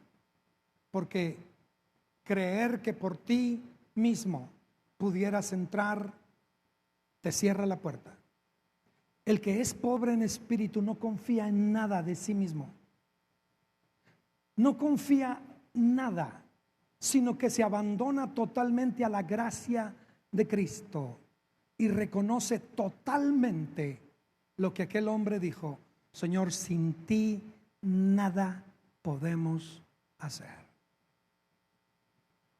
porque creer que por ti mismo pudieras entrar te cierra la puerta. El que es pobre en espíritu no confía en nada de sí mismo. No confía nada, sino que se abandona totalmente a la gracia de Cristo y reconoce totalmente lo que aquel hombre dijo: Señor, sin ti nada podemos hacer.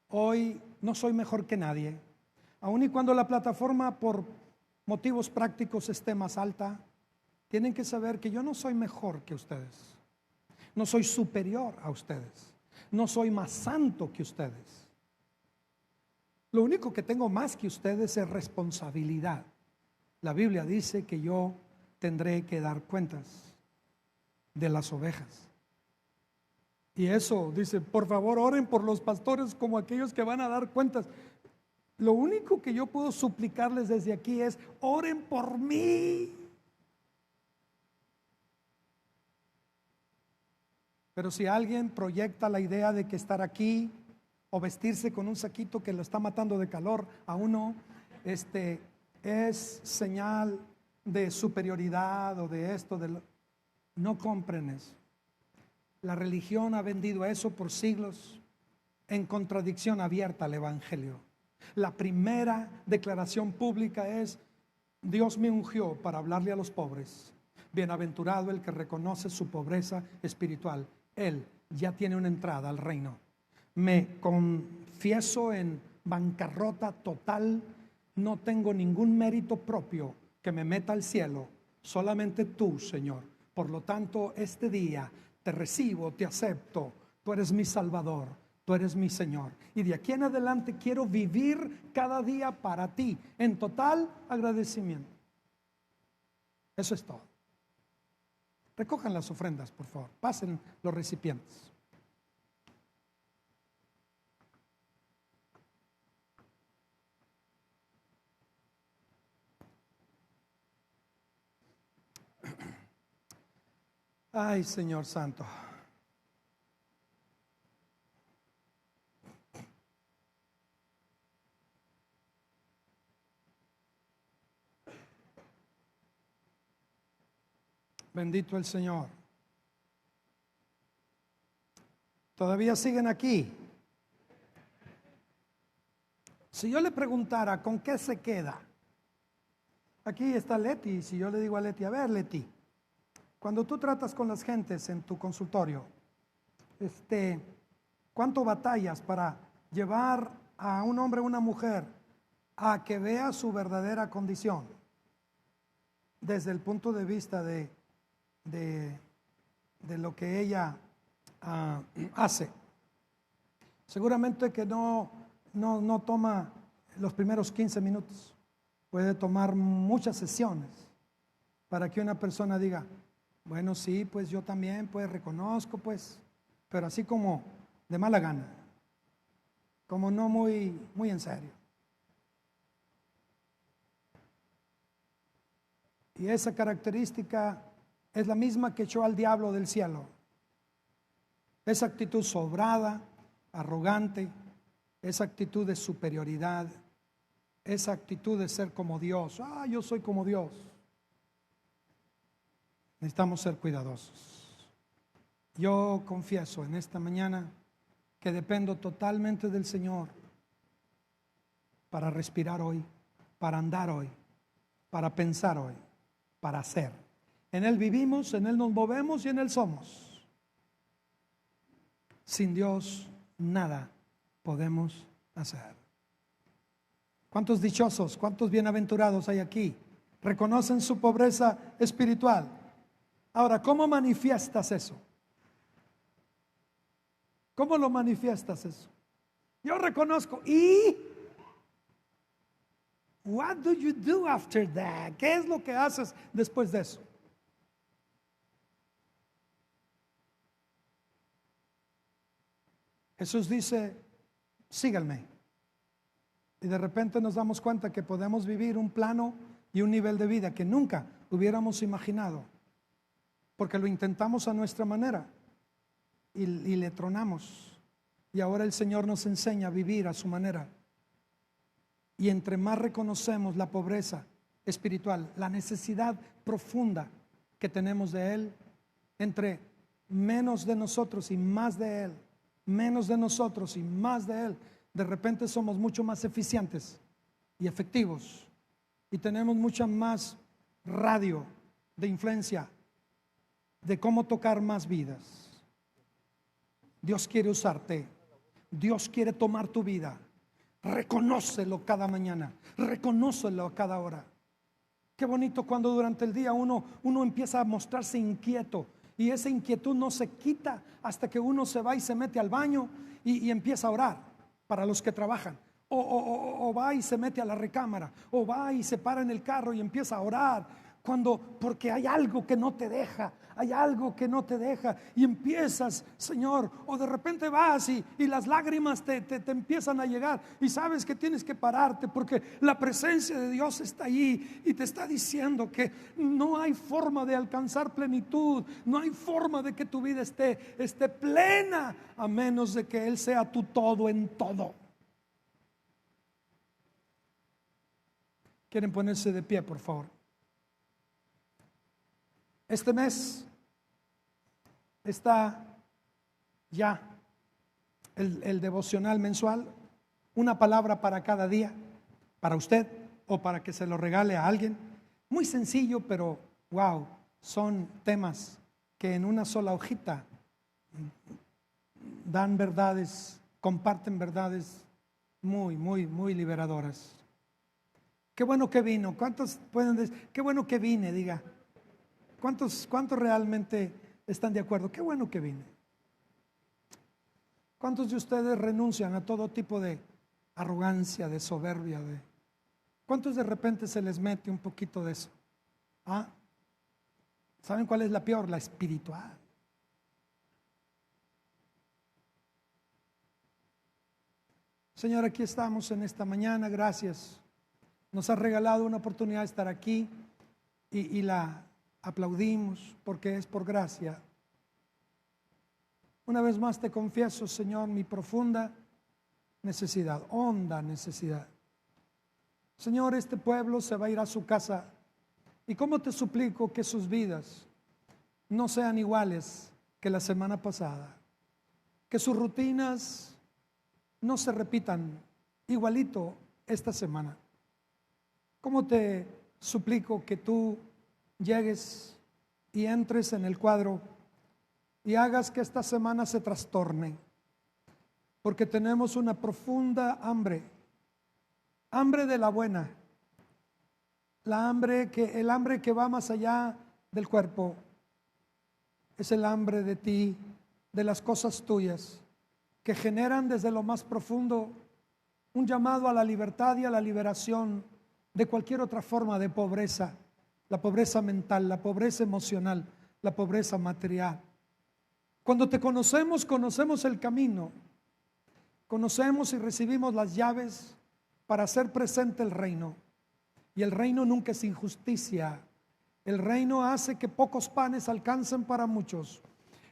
Hoy no soy mejor que nadie, aun y cuando la plataforma por motivos prácticos esté más alta, tienen que saber que yo no soy mejor que ustedes, no soy superior a ustedes, no soy más santo que ustedes. Lo único que tengo más que ustedes es responsabilidad. La Biblia dice que yo tendré que dar cuentas de las ovejas. Y eso dice, por favor, oren por los pastores como aquellos que van a dar cuentas. Lo único que yo puedo suplicarles desde aquí es, oren por mí. Pero si alguien proyecta la idea de que estar aquí o vestirse con un saquito que lo está matando de calor a uno, es señal de superioridad o de esto, no compren eso. La religión ha vendido eso por siglos en contradicción abierta al Evangelio. La primera declaración pública es: Dios me ungió para hablarle a los pobres. Bienaventurado el que reconoce su pobreza espiritual. Él ya tiene una entrada al reino. Me confieso en bancarrota total. No tengo ningún mérito propio que me meta al cielo. Solamente tú, Señor. Por lo tanto, este día te recibo, te acepto. Tú eres mi Salvador, tú eres mi Señor. Y de aquí en adelante quiero vivir cada día para ti, en total agradecimiento. Eso es todo. Recojan las ofrendas, por favor. Pasen los recipientes. Ay, Señor Santo. Bendito el Señor. ¿Todavía siguen aquí? Si yo le preguntara con qué se queda. Aquí está Leti. Si yo le digo a Leti, a ver, Leti, cuando tú tratas con las gentes en tu consultorio, ¿cuánto batallas para llevar a un hombre o una mujer a que vea su verdadera condición desde el punto de vista de lo que ella hace? Seguramente que no toma los primeros 15 minutos. Puede tomar muchas sesiones para que una persona diga, bueno, sí, pues yo también, pues reconozco, pues, pero así como de mala gana, como no muy en serio. Y esa característica es la misma que echó al diablo del cielo. Esa actitud sobrada, arrogante, esa actitud de superioridad, esa actitud de ser como Dios. Yo soy como Dios. Necesitamos ser cuidadosos. Yo confieso en esta mañana que dependo totalmente del Señor para respirar hoy, para andar hoy, para pensar hoy, para hacer. En Él vivimos, en Él nos movemos y en Él somos. Sin Dios nada podemos hacer. ¿Cuántos dichosos, cuántos bienaventurados hay aquí? Reconocen su pobreza espiritual. Ahora, ¿cómo manifiestas eso? ¿Cómo lo manifiestas eso? Yo reconozco. ¿Y what do you do after that? ¿Qué es lo que haces después de eso? Jesús dice, síganme. Y de repente nos damos cuenta que podemos vivir un plano y un nivel de vida que nunca hubiéramos imaginado, porque lo intentamos a nuestra manera y le tronamos. Y ahora el Señor nos enseña a vivir a su manera. Y entre más reconocemos la pobreza espiritual, la necesidad profunda que tenemos de Él, entre menos de nosotros y más de Él, menos de nosotros y más de Él, de repente somos mucho más eficientes y efectivos y tenemos mucha más radio de influencia de cómo tocar más vidas. Dios quiere usarte, Dios quiere tomar tu vida. Reconócelo cada mañana, reconócelo a cada hora. Qué bonito cuando durante el día uno empieza a mostrarse inquieto, y esa inquietud no se quita hasta que uno se va y se mete al baño y empieza a orar para los que trabajan. O va y se mete a la recámara, o va y se para en el carro y empieza a orar. Porque hay algo que no te deja, hay algo que no te deja, y empiezas, Señor, o de repente vas y las lágrimas te empiezan a llegar, y sabes que tienes que pararte porque la presencia de Dios está ahí y te está diciendo que no hay forma de alcanzar plenitud, no hay forma de que tu vida esté plena a menos de que Él sea tu todo en todo. ¿Quieren ponerse de pie, por favor? Este mes está ya el devocional mensual, una palabra para cada día, para usted o para que se lo regale a alguien. Muy sencillo, pero wow, son temas que en una sola hojita dan verdades, comparten verdades muy, muy, muy liberadoras. Qué bueno que vino. ¿Cuántos pueden decir, qué bueno que vine? Diga. ¿Cuántos realmente están de acuerdo? Qué bueno que vine. ¿Cuántos de ustedes renuncian a todo tipo de arrogancia, de soberbia? ¿Cuántos de repente se les mete un poquito de eso? ¿Ah? ¿Saben cuál es la peor? La espiritual. Señor, aquí estamos en esta mañana. Gracias. Nos has regalado una oportunidad de estar aquí y la aplaudimos porque es por gracia. Una vez más te confieso, Señor, mi profunda necesidad, honda necesidad. Señor, este pueblo se va a ir a su casa, y cómo te suplico que sus vidas no sean iguales que la semana pasada, que sus rutinas no se repitan igualito esta semana. ¿Cómo te suplico que tú llegues y entres en el cuadro y hagas que esta semana se trastorne? Porque tenemos una profunda hambre de la buena, el hambre que va más allá del cuerpo, es el hambre de ti, de las cosas tuyas, que generan desde lo más profundo un llamado a la libertad y a la liberación de cualquier otra forma de pobreza, la pobreza mental, la pobreza emocional, la pobreza material. Cuando te conocemos, conocemos el camino, conocemos y recibimos las llaves para hacer presente el reino. Y el reino nunca es injusticia. El reino hace que pocos panes alcancen para muchos.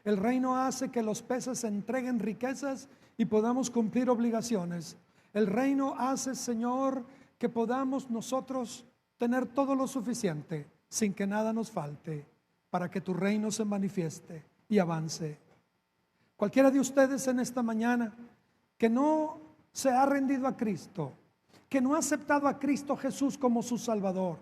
El reino hace que los peces entreguen riquezas y podamos cumplir obligaciones. El reino hace, Señor, que podamos nosotros tener todo lo suficiente sin que nada nos falte, para que tu reino se manifieste y avance. Cualquiera de ustedes en esta mañana que no se ha rendido a Cristo, que no ha aceptado a Cristo Jesús como su Salvador,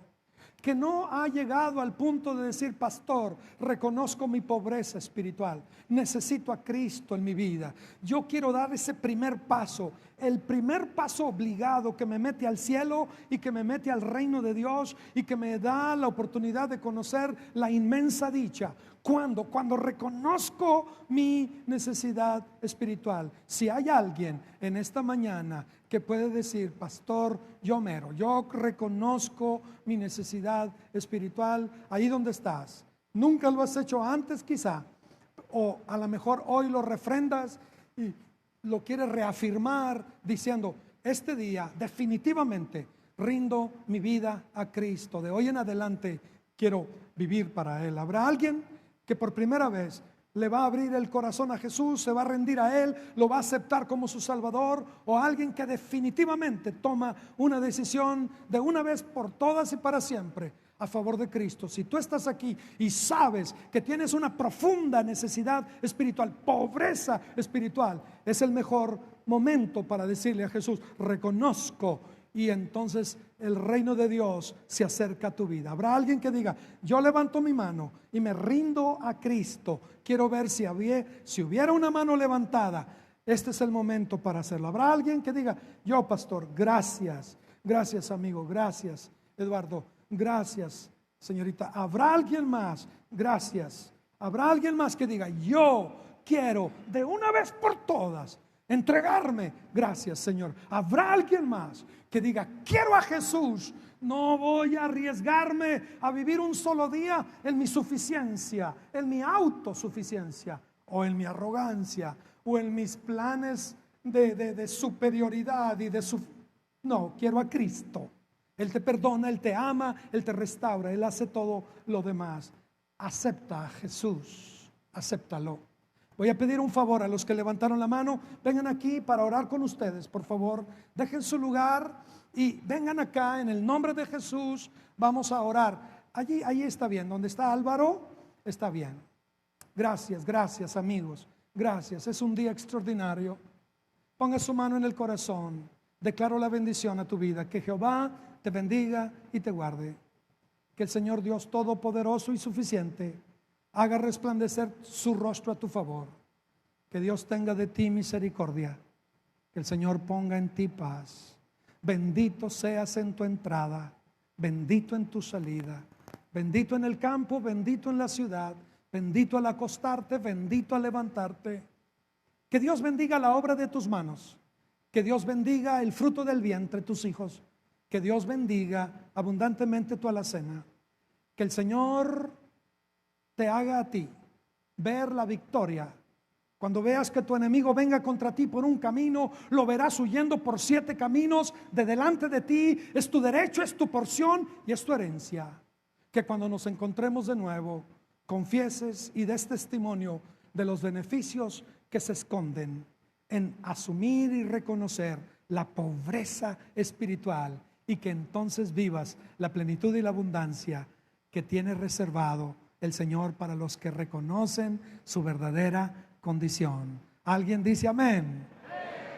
que no ha llegado al punto de decir: pastor, reconozco mi pobreza espiritual, necesito a Cristo en mi vida, yo quiero dar ese primer paso, el primer paso obligado que me mete al cielo y que me mete al reino de Dios y que me da la oportunidad de conocer la inmensa dicha. Cuando reconozco mi necesidad espiritual. Si hay alguien en esta mañana que puede decir: pastor, yo reconozco mi necesidad espiritual, ahí donde estás, nunca lo has hecho antes quizá, o a lo mejor hoy lo refrendas y lo quieres reafirmar diciendo: este día definitivamente rindo mi vida a Cristo, de hoy en adelante quiero vivir para Él. ¿Habrá alguien que por primera vez le va a abrir el corazón a Jesús, se va a rendir a Él, lo va a aceptar como su Salvador? O alguien que definitivamente toma una decisión de una vez por todas y para siempre a favor de Cristo. Si tú estás aquí y sabes que tienes una profunda necesidad espiritual, pobreza espiritual, es el mejor momento para decirle a Jesús: reconozco. Y entonces el reino de Dios se acerca a tu vida. Habrá alguien que diga: yo levanto mi mano y me rindo a Cristo. Quiero ver si hubiera una mano levantada. Este es el momento para hacerlo. Habrá alguien que diga: yo, pastor, gracias amigo, gracias Eduardo, Gracias, señorita. ¿Habrá alguien más? Gracias. ¿Habrá alguien más que diga, yo quiero de una vez por todas entregarme? Gracias, Señor. ¿Habrá alguien más que diga, quiero a Jesús? No voy a arriesgarme a vivir un solo día en mi suficiencia, en mi autosuficiencia, o en mi arrogancia, o en mis planes de superioridad y no, quiero a Cristo. Él te perdona, Él te ama, Él te restaura, Él hace todo lo demás. Acepta a Jesús, acéptalo. Voy a pedir un favor a los que levantaron la mano, vengan aquí para orar con ustedes, por favor. Dejen su lugar y vengan acá en el nombre de Jesús. Vamos a orar. Ahí está bien, donde está Álvaro, está bien. Gracias amigos, gracias. Es un día extraordinario. Ponga su mano en el corazón. Declaro la bendición a tu vida. Que Jehová te bendiga y te guarde. Que el Señor Dios Todopoderoso y Suficiente haga resplandecer su rostro a tu favor. Que Dios tenga de ti misericordia. Que el Señor ponga en ti paz. Bendito seas en tu entrada, bendito en tu salida, bendito en el campo, bendito en la ciudad, bendito al acostarte, bendito al levantarte. Que Dios bendiga la obra de tus manos. Que Dios bendiga el fruto del vientre, tus hijos. Que Dios bendiga abundantemente tu alacena. Que el Señor te haga a ti ver la victoria. Cuando veas que tu enemigo venga contra ti por un camino, lo verás huyendo por 7 caminos de delante de ti. Es tu derecho, es tu porción y es tu herencia. Que cuando nos encontremos de nuevo, confieses y des testimonio de los beneficios que se esconden en asumir y reconocer la pobreza espiritual, y que entonces vivas la plenitud y la abundancia que tiene reservado el Señor para los que reconocen su verdadera condición. ¿Alguien dice amén?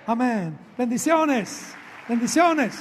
Amén. Bendiciones. Bendiciones.